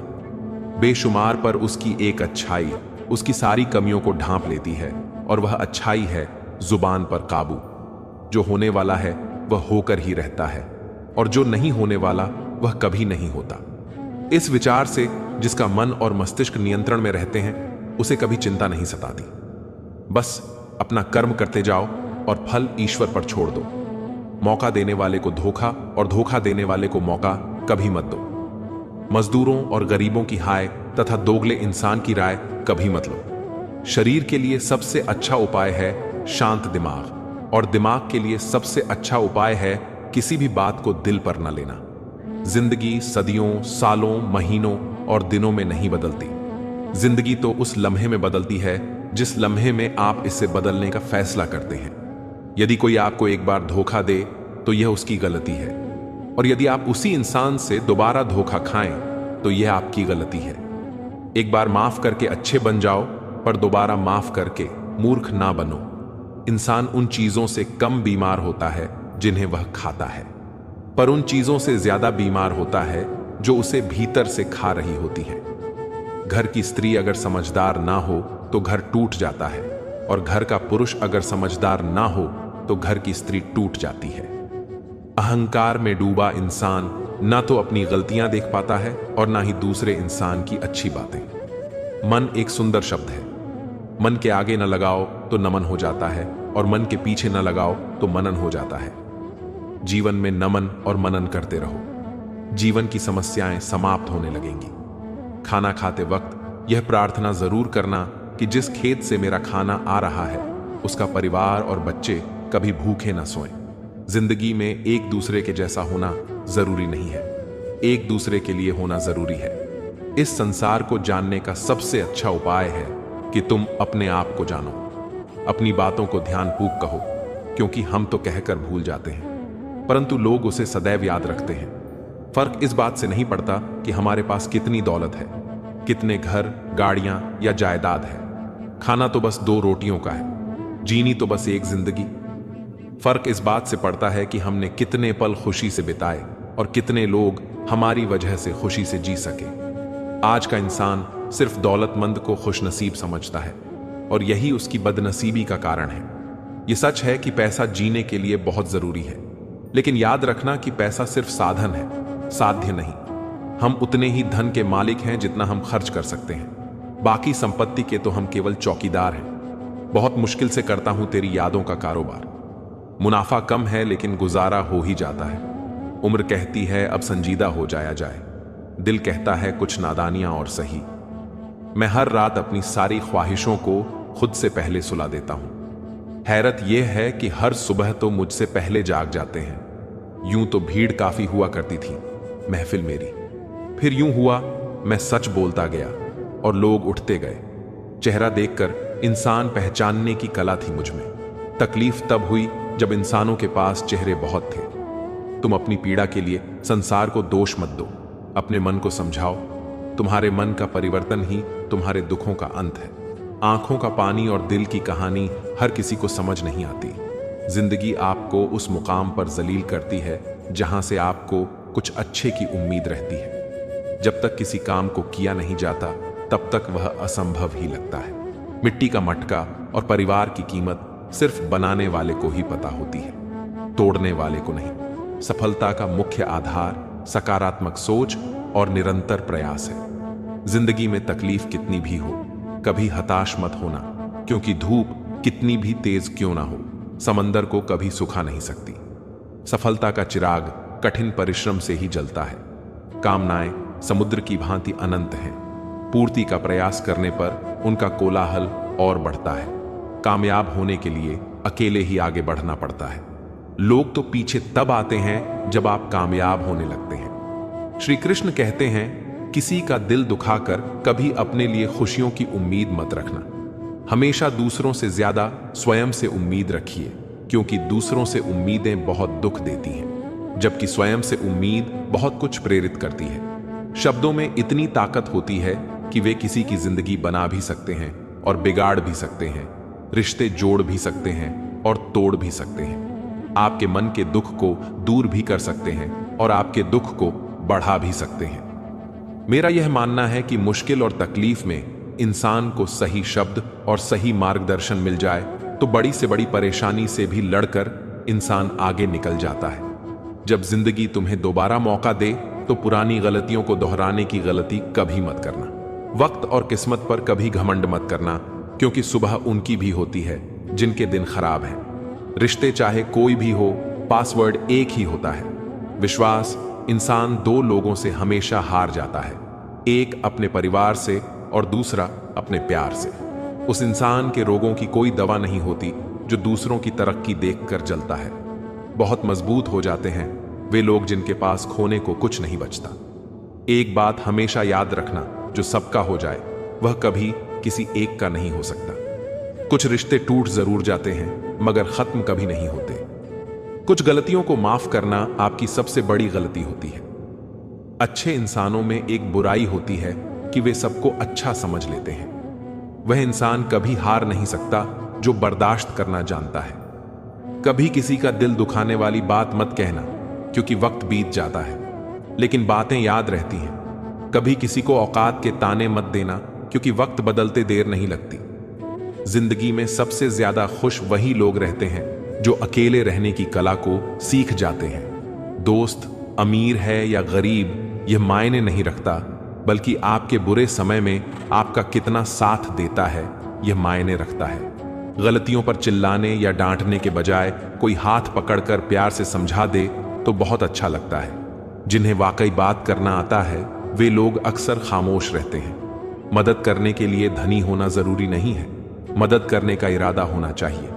बेशुमार, पर उसकी एक अच्छाई उसकी सारी कमियों को ढांप लेती है, और वह अच्छाई है जुबान पर काबू। जो होने वाला है वह होकर ही रहता है, और जो नहीं होने वाला वह कभी नहीं होता। इस विचार से जिसका मन और मस्तिष्क नियंत्रण में रहते हैं उसे कभी चिंता नहीं सताती। बस अपना कर्म करते जाओ और फल ईश्वर पर छोड़ दो। मौका देने वाले को धोखा और धोखा देने वाले को मौका कभी मत दो। मजदूरों और गरीबों की हाय तथा दोगले इंसान की राय कभी मत लो। शरीर के लिए सबसे अच्छा उपाय है शांत दिमाग, और दिमाग के लिए सबसे अच्छा उपाय है किसी भी बात को दिल पर न लेना। जिंदगी सदियों, सालों, महीनों और दिनों में नहीं बदलती। जिंदगी तो उस लम्हे में बदलती है जिस लम्हे में आप इसे बदलने का फैसला करते हैं। यदि कोई आपको एक बार धोखा दे तो यह उसकी गलती है, और यदि आप उसी इंसान से दोबारा धोखा खाएं तो यह आपकी गलती है। एक बार माफ करके अच्छे बन जाओ, पर दोबारा माफ करके मूर्ख ना बनो। इंसान उन चीजों से कम बीमार होता है जिन्हें वह खाता है, पर उन चीजों से ज्यादा बीमार होता है जो उसे भीतर से खा रही होती है। घर की स्त्री अगर समझदार ना हो तो घर टूट जाता है, और घर का पुरुष अगर समझदार ना हो तो घर की स्त्री टूट जाती है। अहंकार में डूबा इंसान ना तो अपनी गलतियां देख पाता है और ना ही दूसरे इंसान की अच्छी बातें। मन एक सुंदर शब्द है, मन के आगे न लगाओ तो नमन हो जाता है, और मन के पीछे न लगाओ तो मनन हो जाता है। जीवन में नमन और मनन करते रहो, जीवन की समस्याएं समाप्त होने लगेंगी। खाना खाते वक्त यह प्रार्थना जरूर करना कि जिस खेत से मेरा खाना आ रहा है उसका परिवार और बच्चे कभी भूखे न सोएं। जिंदगी में एक दूसरे के जैसा होना जरूरी नहीं है, एक दूसरे के लिए होना जरूरी है। इस संसार को जानने का सबसे अच्छा उपाय है कि तुम अपने आप को जानो। अपनी बातों को ध्यानपूर्वक कहो, क्योंकि हम तो कहकर भूल जाते हैं परंतु लोग उसे सदैव याद रखते हैं। फर्क इस बात से नहीं पड़ता कि हमारे पास कितनी दौलत है, कितने घर, गाड़ियां या जायदाद है। खाना तो बस 2 रोटियों का है, जीनी तो बस एक जिंदगी। फर्क इस बात से पड़ता है कि हमने कितने पल खुशी से बिताए और कितने लोग हमारी वजह से खुशी से जी सके। आज का इंसान सिर्फ दौलतमंद को खुशनसीब समझता है और यही उसकी बदनसीबी का कारण है। यह सच है कि पैसा जीने के लिए बहुत जरूरी है, लेकिन याद रखना कि पैसा सिर्फ साधन है, साध्य नहीं। हम उतने ही धन के मालिक हैं जितना हम खर्च कर सकते हैं, बाकी संपत्ति के तो हम केवल चौकीदार हैं। बहुत मुश्किल से करता हूं तेरी यादों का कारोबार, मुनाफा कम है लेकिन गुजारा हो ही जाता है। उम्र कहती है अब संजीदा हो जाया जाए, दिल कहता है कुछ नादानियां और सही। मैं हर रात अपनी सारी ख्वाहिशों को खुद से पहले सुला देता हूं। हैरत यह है कि हर सुबह तो मुझसे पहले जाग जाते हैं। यूं तो भीड़ काफी हुआ करती थी महफिल मेरी, फिर यूं हुआ मैं सच बोलता गया और लोग उठते गए। चेहरा देखकर इंसान पहचानने की कला थी मुझ में। तकलीफ तब हुई जब इंसानों के पास चेहरे बहुत थे। तुम अपनी पीड़ा के लिए संसार को दोष मत दो, अपने मन को समझाओ। तुम्हारे मन का परिवर्तन ही तुम्हारे दुखों का अंत है। आंखों का पानी और दिल की कहानी हर किसी को समझ नहीं आती। जिंदगी आपको उस मुकाम पर जलील करती है जहां से आपको कुछ अच्छे की उम्मीद रहती है। जब तक किसी काम को किया नहीं जाता तब तक वह असंभव ही लगता है। मिट्टी का मटका और परिवार की कीमत सिर्फ बनाने वाले को ही पता होती है, तोड़ने वाले को नहीं। सफलता का मुख्य आधार सकारात्मक सोच और निरंतर प्रयास है। जिंदगी में तकलीफ कितनी भी हो, कभी हताश मत होना, क्योंकि धूप कितनी भी तेज क्यों ना हो, समंदर को कभी सुखा नहीं सकती। सफलता का चिराग कठिन परिश्रम से ही जलता है। कामनाएं समुद्र की भांति अनंत हैं, पूर्ति का प्रयास करने पर उनका कोलाहल और बढ़ता है। कामयाब होने के लिए अकेले ही आगे बढ़ना पड़ता है। लोग तो पीछे तब आते हैं जब आप कामयाब होने लगते हैं। श्री कृष्ण कहते हैं, किसी का दिल दुखाकर कभी अपने लिए खुशियों की उम्मीद मत रखना। हमेशा दूसरों से ज्यादा स्वयं से उम्मीद रखिए, क्योंकि दूसरों से उम्मीदें बहुत दुख देती हैं, जबकि स्वयं से उम्मीद बहुत कुछ प्रेरित करती है। शब्दों में इतनी ताकत होती है कि वे किसी की जिंदगी बना भी सकते हैं और बिगाड़ भी सकते हैं, रिश्ते जोड़ भी सकते हैं और तोड़ भी सकते हैं। आपके मन के दुख को दूर भी कर सकते हैं और आपके दुख को बढ़ा भी सकते हैं। मेरा यह मानना है कि मुश्किल और तकलीफ में इंसान को सही शब्द और सही मार्गदर्शन मिल जाए तो बड़ी से बड़ी परेशानी से भी लड़कर इंसान आगे निकल जाता है। जब जिंदगी तुम्हें दोबारा मौका दे तो पुरानी गलतियों को दोहराने की गलती कभी मत करना। वक्त और किस्मत पर कभी घमंड मत करना, क्योंकि सुबह उनकी भी होती है जिनके दिन खराब हैं। रिश्ते चाहे कोई भी हो, पासवर्ड एक ही होता है, विश्वास। इंसान 2 लोगों से हमेशा हार जाता है, एक अपने परिवार से और दूसरा अपने प्यार से। उस इंसान के रोगों की कोई दवा नहीं होती जो दूसरों की तरक्की देखकर जलता है। बहुत मजबूत हो जाते हैं वे लोग जिनके पास खोने को कुछ नहीं बचता। एक बात हमेशा याद रखना, जो सबका हो जाए वह कभी किसी एक का नहीं हो सकता। कुछ रिश्ते टूट जरूर जाते हैं मगर खत्म कभी नहीं होते। कुछ गलतियों को माफ करना आपकी सबसे बड़ी गलती होती है। अच्छे इंसानों में एक बुराई होती है कि वे सबको अच्छा समझ लेते हैं। वह इंसान कभी हार नहीं सकता जो बर्दाश्त करना जानता है। कभी किसी का दिल दुखाने वाली बात मत कहना, क्योंकि वक्त बीत जाता है लेकिन बातें याद रहती हैं। कभी किसी को औकात के ताने मत देना, क्योंकि वक्त बदलते देर नहीं लगती। जिंदगी में सबसे ज्यादा खुश वही लोग रहते हैं जो अकेले रहने की कला को सीख जाते हैं। दोस्त अमीर है या गरीब यह मायने नहीं रखता, बल्कि आपके बुरे समय में आपका कितना साथ देता है यह मायने रखता है। गलतियों पर चिल्लाने या डांटने के बजाय कोई हाथ पकड़कर प्यार से समझा दे तो बहुत अच्छा लगता है। जिन्हें वाकई बात करना आता है वे लोग अक्सर खामोश रहते हैं। मदद करने के लिए धनी होना जरूरी नहीं है, मदद करने का इरादा होना चाहिए।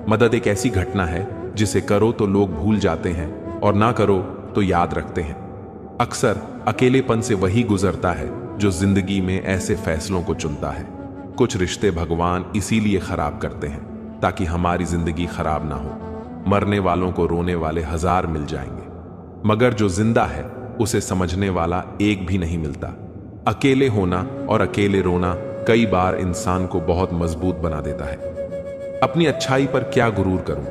मदद एक ऐसी घटना है जिसे करो तो लोग भूल जाते हैं और ना करो तो याद रखते हैं। अक्सर अकेलेपन से वही गुजरता है जो जिंदगी में ऐसे फैसलों को चुनता है। कुछ रिश्ते भगवान इसीलिए खराब करते हैं ताकि हमारी जिंदगी खराब ना हो। मरने वालों को रोने वाले 1000 मिल जाएंगे, मगर जो जिंदा है उसे समझने वाला एक भी नहीं मिलता। अकेले होना और अकेले रोना कई बार इंसान को बहुत मजबूत बना देता है। अपनी अच्छाई पर क्या गुरूर करूं?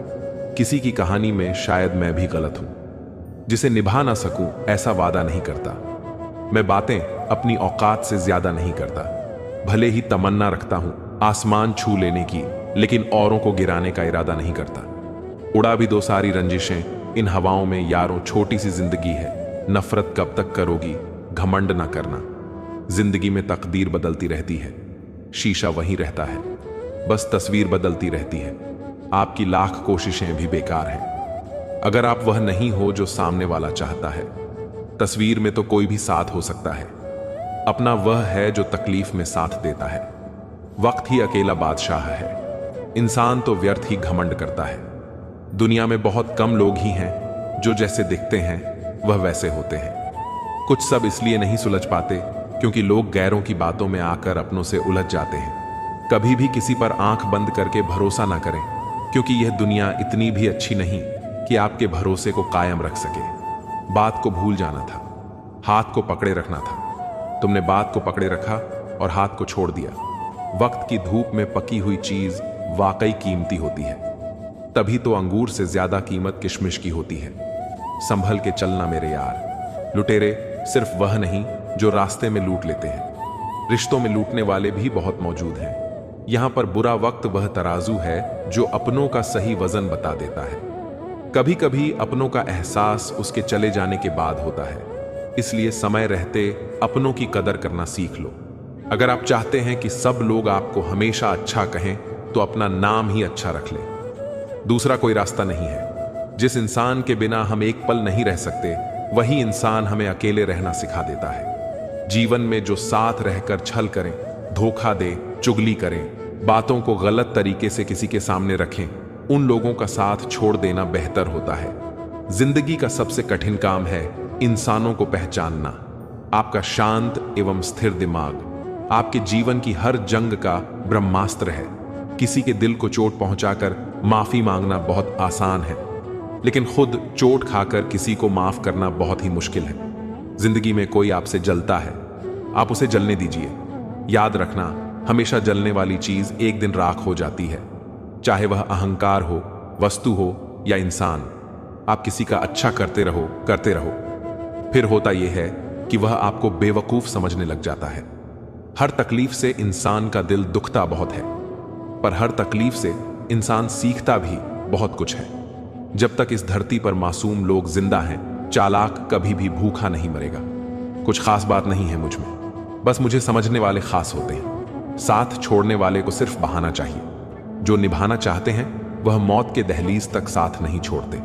किसी की कहानी में शायद मैं भी गलत हूं। जिसे निभा ना सकूं ऐसा वादा नहीं करता। मैं बातें अपनी औकात से ज्यादा नहीं करता। भले ही तमन्ना रखता हूं आसमान छू लेने की, लेकिन औरों को गिराने का इरादा नहीं करता। उड़ा भी दो सारी रंजिशें इन हवाओं में यारों, छोटी सी जिंदगी है, नफरत कब तक करोगी, घमंड ना करना। जिंदगी में तकदीर बदलती रहती है, शीशा वहीं रहता है, बस तस्वीर बदलती रहती है। आपकी लाख कोशिशें भी बेकार हैं अगर आप वह नहीं हो जो सामने वाला चाहता है। तस्वीर में तो कोई भी साथ हो सकता है, अपना वह है जो तकलीफ में साथ देता है। वक्त ही अकेला बादशाह है, इंसान तो व्यर्थ ही घमंड करता है। दुनिया में बहुत कम लोग ही हैं जो जैसे दिखते हैं वह वैसे होते हैं। कुछ सब इसलिए नहीं सुलझ पाते क्योंकि लोग गैरों की बातों में आकर अपनों से उलझ जाते हैं। कभी भी किसी पर आंख बंद करके भरोसा ना करें, क्योंकि यह दुनिया इतनी भी अच्छी नहीं कि आपके भरोसे को कायम रख सके। बात को भूल जाना था, हाथ को पकड़े रखना था। तुमने बात को पकड़े रखा और हाथ को छोड़ दिया। वक्त की धूप में पकी हुई चीज वाकई कीमती होती है। तभी तो अंगूर से ज्यादा कीमत किशमिश की होती है। संभल के चलना मेरे यार। लुटेरे सिर्फ वह नहीं जो रास्ते में लूट लेते हैं, रिश्तों में लूटने वाले भी बहुत मौजूद हैं। यहां पर बुरा वक्त वह तराजू है जो अपनों का सही वजन बता देता है। कभी कभी अपनों का एहसास उसके चले जाने के बाद होता है, इसलिए समय रहते अपनों की कदर करना सीख लो। अगर आप चाहते हैं कि सब लोग आपको हमेशा अच्छा कहें तो अपना नाम ही अच्छा रख लें। दूसरा कोई रास्ता नहीं है। जिस इंसान के बिना हम एक पल नहीं रह सकते, वही इंसान हमें अकेले रहना सिखा देता है। जीवन में जो साथ रहकर छल करें, धोखा दें, चुगली करें, बातों को गलत तरीके से किसी के सामने रखें, उन लोगों का साथ छोड़ देना बेहतर होता है। जिंदगी का सबसे कठिन काम है इंसानों को पहचानना। आपका शांत एवं स्थिर दिमाग आपके जीवन की हर जंग का ब्रह्मास्त्र है। किसी के दिल को चोट पहुंचाकर माफी मांगना बहुत आसान है, लेकिन खुद चोट खाकर किसी को माफ करना बहुत ही मुश्किल है। जिंदगी में कोई आपसे जलता है, आप उसे जलने दीजिए। याद रखना, हमेशा जलने वाली चीज एक दिन राख हो जाती है। चाहे वह अहंकार हो, वस्तु हो या इंसान। आप किसी का अच्छा करते रहो, फिर होता यह है कि वह आपको बेवकूफ समझने लग जाता है। हर तकलीफ से इंसान का दिल दुखता बहुत है, पर हर तकलीफ से इंसान सीखता भी बहुत कुछ है। जब तक इस धरती पर मासूम लोग जिंदा हैं, चालाक कभी भी भूखा नहीं मरेगा। कुछ खास बात नहीं है मुझ में, बस मुझे समझने वाले खास होते हैं। साथ छोड़ने वाले को सिर्फ बहाना चाहिए। जो निभाना चाहते हैं वह मौत के दहलीज तक साथ नहीं छोड़ते।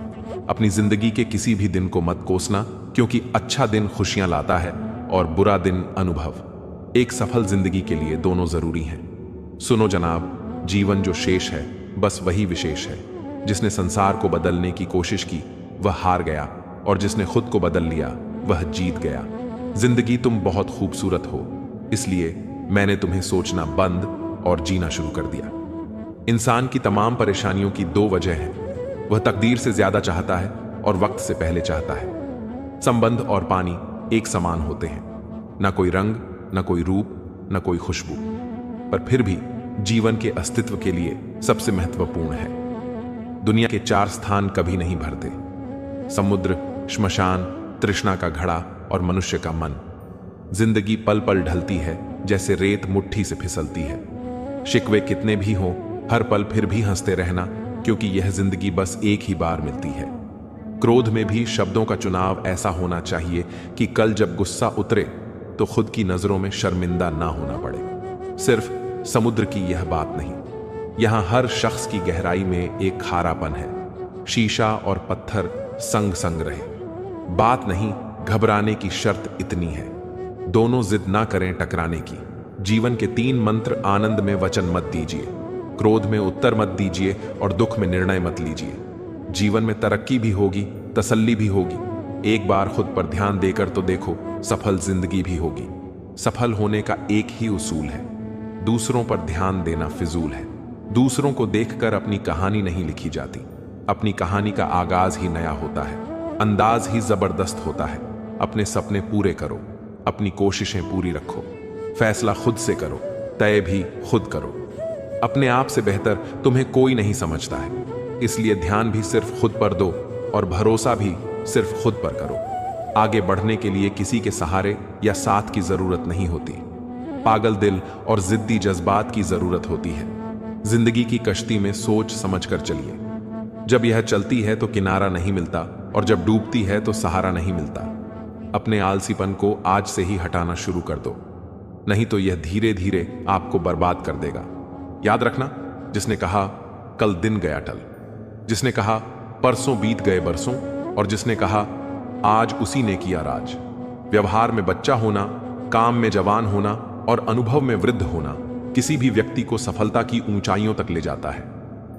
अपनी जिंदगी के किसी भी दिन को मत कोसना, क्योंकि अच्छा दिन खुशियां लाता है और बुरा दिन अनुभव। एक सफल जिंदगी के लिए दोनों जरूरी हैं। सुनो जनाब, जीवन जो शेष है बस वही विशेष है। जिसने संसार को बदलने की कोशिश की वह हार गया, और जिसने खुद को बदल लिया वह जीत गया। जिंदगी तुम बहुत खूबसूरत हो, इसलिए मैंने तुम्हें सोचना बंद और जीना शुरू कर दिया। इंसान की तमाम परेशानियों की दो वजह हैं। वह तकदीर से ज्यादा चाहता है और वक्त से पहले चाहता है। संबंध और पानी एक समान होते हैं, ना कोई रंग, ना कोई रूप, ना कोई खुशबू, पर फिर भी जीवन के अस्तित्व के लिए सबसे महत्वपूर्ण है। दुनिया के 4 स्थान कभी नहीं भरते: समुद्र, श्मशान, तृष्णा का घड़ा और मनुष्य का मन। जिंदगी पल पल ढलती है जैसे रेत मुट्ठी से फिसलती है। शिकवे कितने भी हों, हर पल फिर भी हंसते रहना, क्योंकि यह जिंदगी बस एक ही बार मिलती है। क्रोध में भी शब्दों का चुनाव ऐसा होना चाहिए कि कल जब गुस्सा उतरे तो खुद की नजरों में शर्मिंदा ना होना पड़े। सिर्फ समुद्र की यह बात नहीं। यहां हर शख्स की गहराई में एक खारापन है। शीशा और पत्थर संग संग रहे। बात नहीं, घबराने की शर्त इतनी है, दोनों जिद ना करें टकराने की। जीवन के 3 मंत्र: आनंद में वचन मत दीजिए, क्रोध में उत्तर मत दीजिए और दुख में निर्णय मत लीजिए। जीवन में तरक्की भी होगी, तसल्ली भी होगी। एक बार खुद पर ध्यान देकर तो देखो, सफल जिंदगी भी होगी। सफल होने का एक ही उसूल है, दूसरों पर ध्यान देना फिजूल है। दूसरों को देखकर अपनी कहानी नहीं लिखी जाती, अपनी कहानी का आगाज ही नया होता है, अंदाज ही जबरदस्त होता है। अपने सपने पूरे करो, अपनी कोशिशें पूरी रखो, फैसला खुद से करो, तय भी खुद करो। अपने आप से बेहतर तुम्हें कोई नहीं समझता है, इसलिए ध्यान भी सिर्फ खुद पर दो और भरोसा भी सिर्फ खुद पर करो। आगे बढ़ने के लिए किसी के सहारे या साथ की जरूरत नहीं होती, पागल दिल और जिद्दी जज्बात की जरूरत होती है। जिंदगी की कश्ती में सोच समझकर चलिए। जब यह चलती है तो किनारा नहीं मिलता, और जब डूबती है तो सहारा नहीं मिलता। अपने आलसीपन को आज से ही हटाना शुरू कर दो, नहीं तो यह धीरे धीरे आपको बर्बाद कर देगा। याद रखना, जिसने कहा कल दिन गया टल, जिसने कहा परसों बीत गए बरसों, और जिसने कहा आज उसी ने किया राज। व्यवहार में बच्चा होना, काम में जवान होना और अनुभव में वृद्ध होना किसी भी व्यक्ति को सफलता की ऊंचाइयों तक ले जाता है।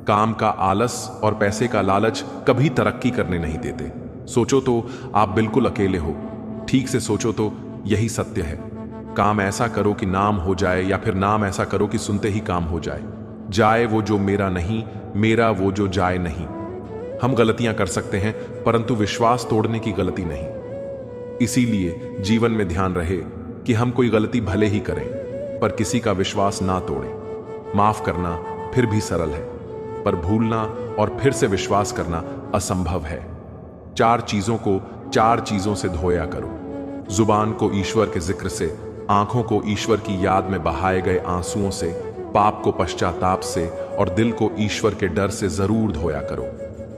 काम का आलस और पैसे का लालच कभी तरक्की करने नहीं देते। सोचो तो आप बिल्कुल अकेले हो, ठीक से सोचो तो यही सत्य है। काम ऐसा करो कि नाम हो जाए, या फिर नाम ऐसा करो कि सुनते ही काम हो जाए। जाए वो जो मेरा नहीं, मेरा वो जो जाए नहीं। हम गलतियां कर सकते हैं, परंतु विश्वास तोड़ने की गलती नहीं। इसीलिए जीवन में ध्यान रहे कि हम कोई गलती भले ही करें, पर किसी का विश्वास ना तोड़ें। माफ करना फिर भी सरल है, पर भूलना और फिर से विश्वास करना असंभव है। 4 चीजों को 4 चीजों से धोया करो। जुबान को ईश्वर के जिक्र से, आंखों को ईश्वर की याद में बहाए गए आंसुओं से, पाप को पश्चाताप से और दिल को ईश्वर के डर से जरूर धोया करो।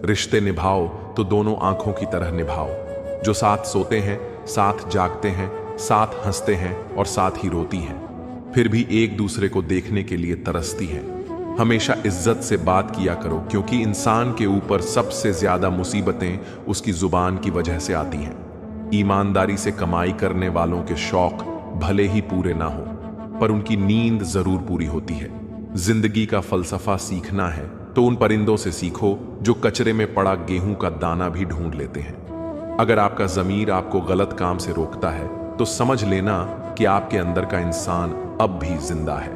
रिश्ते निभाओ तो दोनों आंखों की तरह निभाओ, जो साथ सोते हैं, साथ जागते हैं, साथ हंसते हैं और साथ ही रोती हैं, फिर भी एक दूसरे को देखने के लिए तरसती हैं। हमेशा इज्जत से बात किया करो, क्योंकि इंसान के ऊपर सबसे ज्यादा मुसीबतें उसकी जुबान की वजह से आती हैं। ईमानदारी से कमाई करने वालों के शौक भले ही पूरे ना हो, पर उनकी नींद जरूर पूरी होती है। जिंदगी का फलसफा सीखना है तो उन परिंदों से सीखो जो कचरे में पड़ा गेहूं का दाना भी ढूंढ लेते हैं। अगर आपका ज़मीर आपको गलत काम से रोकता है तो समझ लेना कि आपके अंदर का इंसान अब भी जिंदा है।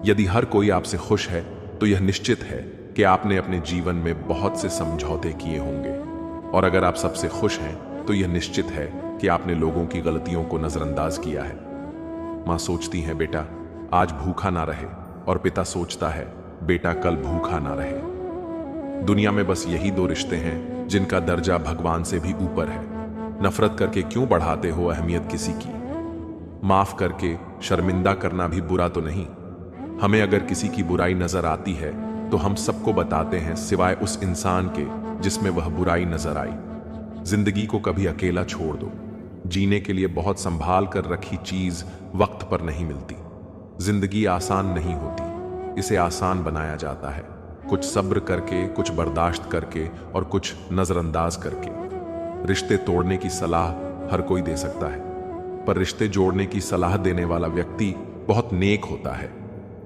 यदि हर कोई आपसे खुश है तो यह निश्चित है कि आपने अपने जीवन में बहुत से समझौते किए होंगे, और अगर आप सबसे खुश हैं तो यह निश्चित है कि आपने लोगों की गलतियों को नजरअंदाज किया है। माँ सोचती है बेटा आज भूखा ना रहे, और पिता सोचता है बेटा कल भूखा ना रहे। दुनिया में बस यही 2 रिश्ते हैं जिनका दर्जा भगवान से भी ऊपर है। नफरत करके क्यों बढ़ाते हो अहमियत किसी की? माफ करके शर्मिंदा करना भी बुरा तो नहीं। हमें अगर किसी की बुराई नजर आती है तो हम सबको बताते हैं, सिवाय उस इंसान के जिसमें वह बुराई नजर आई। जिंदगी को कभी अकेला छोड़ दो। जीने के लिए बहुत संभाल कर रखी चीज वक्त पर नहीं मिलती। जिंदगी आसान नहीं होती, इसे आसान बनाया जाता है, कुछ सब्र करके, कुछ बर्दाश्त करके और कुछ नजरअंदाज करके। रिश्ते तोड़ने की सलाह हर कोई दे सकता है, पर रिश्ते जोड़ने की सलाह देने वाला व्यक्ति बहुत नेक होता है।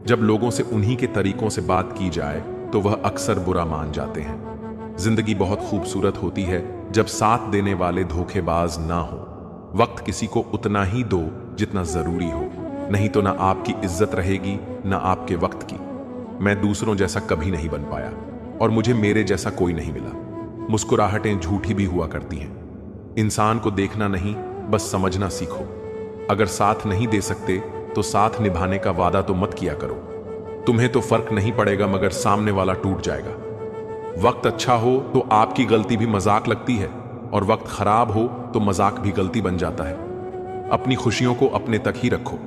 जब लोगों से उन्हीं के तरीकों से बात की जाए तो वह अक्सर बुरा मान जाते हैं। जिंदगी बहुत खूबसूरत होती है जब साथ देने वाले धोखेबाज ना हो। वक्त किसी को उतना ही दो जितना जरूरी हो, नहीं तो ना आपकी इज्जत रहेगी ना आपके वक्त की। मैं दूसरों जैसा कभी नहीं बन पाया और मुझे मेरे जैसा कोई नहीं मिला। मुस्कुराहटें झूठी भी हुआ करती हैं। इंसान को देखना नहीं, बस समझना सीखो। अगर साथ नहीं दे सकते तो साथ निभाने का वादा तो मत किया करो। तुम्हें तो फर्क नहीं पड़ेगा, मगर सामने वाला टूट जाएगा। वक्त अच्छा हो तो आपकी गलती भी मजाक लगती है, और वक्त खराब हो तो मजाक भी गलती बन जाता है। अपनी खुशियों को अपने तक ही रखो।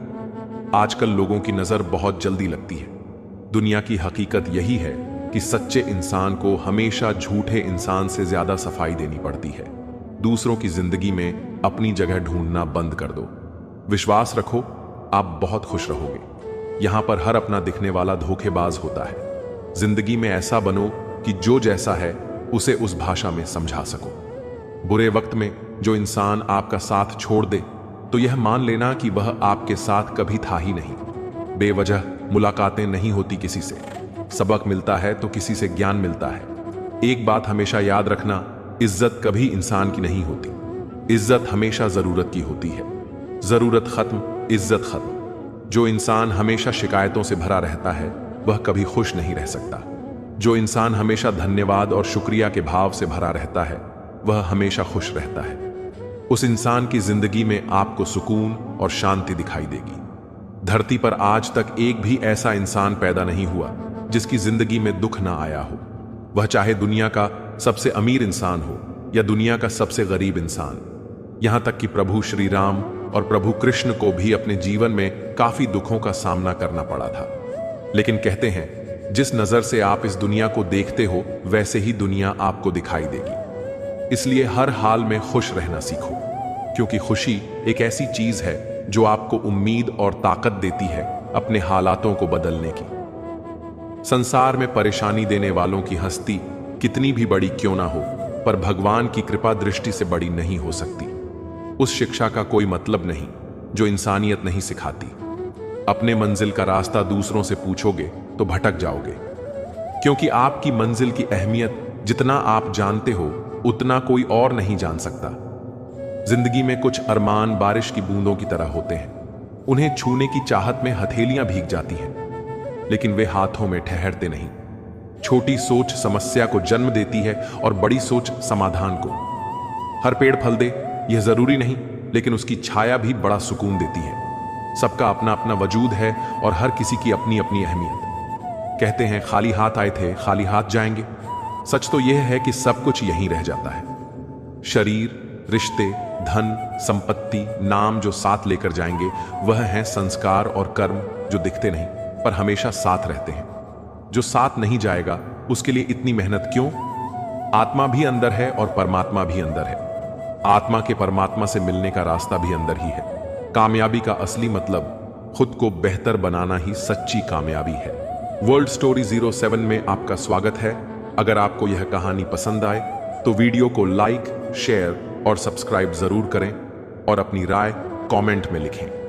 आजकल लोगों की नजर बहुत जल्दी लगती है। दुनिया की हकीकत यही है कि सच्चे इंसान को हमेशा झूठे इंसान से ज्यादा सफाई देनी पड़ती है। दूसरों की जिंदगी में अपनी जगह ढूंढना बंद कर दो। विश्वास रखो, आप बहुत खुश रहोगे। यहां पर हर अपना दिखने वाला धोखेबाज होता है। जिंदगी में ऐसा बनो कि जो जैसा है उसे उस भाषा में समझा सको। बुरे वक्त में जो इंसान आपका साथ छोड़ दे तो यह मान लेना कि वह आपके साथ कभी था ही नहीं। बेवजह मुलाकातें नहीं होती किसी से, सबक मिलता है तो किसी से ज्ञान मिलता है। एक बात हमेशा याद रखना, इज्जत कभी इंसान की नहीं होती, इज्जत हमेशा जरूरत की होती है। जरूरत खत्म, इज्जत खत्म। जो इंसान हमेशा शिकायतों से भरा रहता है वह कभी खुश नहीं रह सकता। जो इंसान हमेशा धन्यवाद और शुक्रिया के भाव से भरा रहता है वह हमेशा खुश रहता है। उस इंसान की जिंदगी में आपको सुकून और शांति दिखाई देगी। धरती पर आज तक एक भी ऐसा इंसान पैदा नहीं हुआ जिसकी जिंदगी में दुख ना आया हो, वह चाहे दुनिया का सबसे अमीर इंसान हो या दुनिया का सबसे गरीब इंसान। यहां तक कि प्रभु श्री राम और प्रभु कृष्ण को भी अपने जीवन में काफी दुखों का सामना करना पड़ा था। लेकिन कहते हैं जिस नजर से आप इस दुनिया को देखते हो वैसे ही दुनिया आपको दिखाई देगी। इसलिए हर हाल में खुश रहना सीखो, क्योंकि खुशी एक ऐसी चीज है जो आपको उम्मीद और ताकत देती है अपने हालातों को बदलने की। संसार में परेशानी देने वालों की हस्ती कितनी भी बड़ी क्यों ना हो, पर भगवान की कृपा दृष्टि से बड़ी नहीं हो सकती। उस शिक्षा का कोई मतलब नहीं जो इंसानियत नहीं सिखाती। अपने मंजिल का रास्ता दूसरों से पूछोगे तो भटक जाओगे, क्योंकि आपकी मंजिल की अहमियत जितना आप जानते हो उतना कोई और नहीं जान सकता। जिंदगी में कुछ अरमान बारिश की बूंदों की तरह होते हैं। उन्हें छूने की चाहत में हथेलियां भीग जाती हैं, लेकिन वे हाथों में ठहरते नहीं। छोटी सोच समस्या को जन्म देती है और बड़ी सोच समाधान को। हर पेड़ फल दे यह जरूरी नहीं, लेकिन उसकी छाया भी बड़ा सुकून देती है। सबका अपना अपना वजूद है और हर किसी की अपनी अपनी अहमियत। कहते हैं खाली हाथ आए थे खाली हाथ जाएंगे। सच तो यह है कि सब कुछ यहीं रह जाता है। शरीर, रिश्ते, धन, संपत्ति, नाम जो साथ लेकर जाएंगे वह हैं संस्कार और कर्म जो दिखते नहीं पर हमेशा साथ रहते हैं। जो साथ नहीं जाएगा उसके लिए इतनी मेहनत क्यों? आत्मा भी अंदर है और परमात्मा भी अंदर है। आत्मा के परमात्मा से मिलने का रास्ता भी अंदर ही है। कामयाबी का असली मतलब खुद को बेहतर बनाना ही सच्ची कामयाबी है। वर्ल्ड स्टोरी 07 में आपका स्वागत है। अगर आपको यह कहानी पसंद आए तो वीडियो को लाइक, शेयर और सब्सक्राइब जरूर करें और अपनी राय कमेंट में लिखें।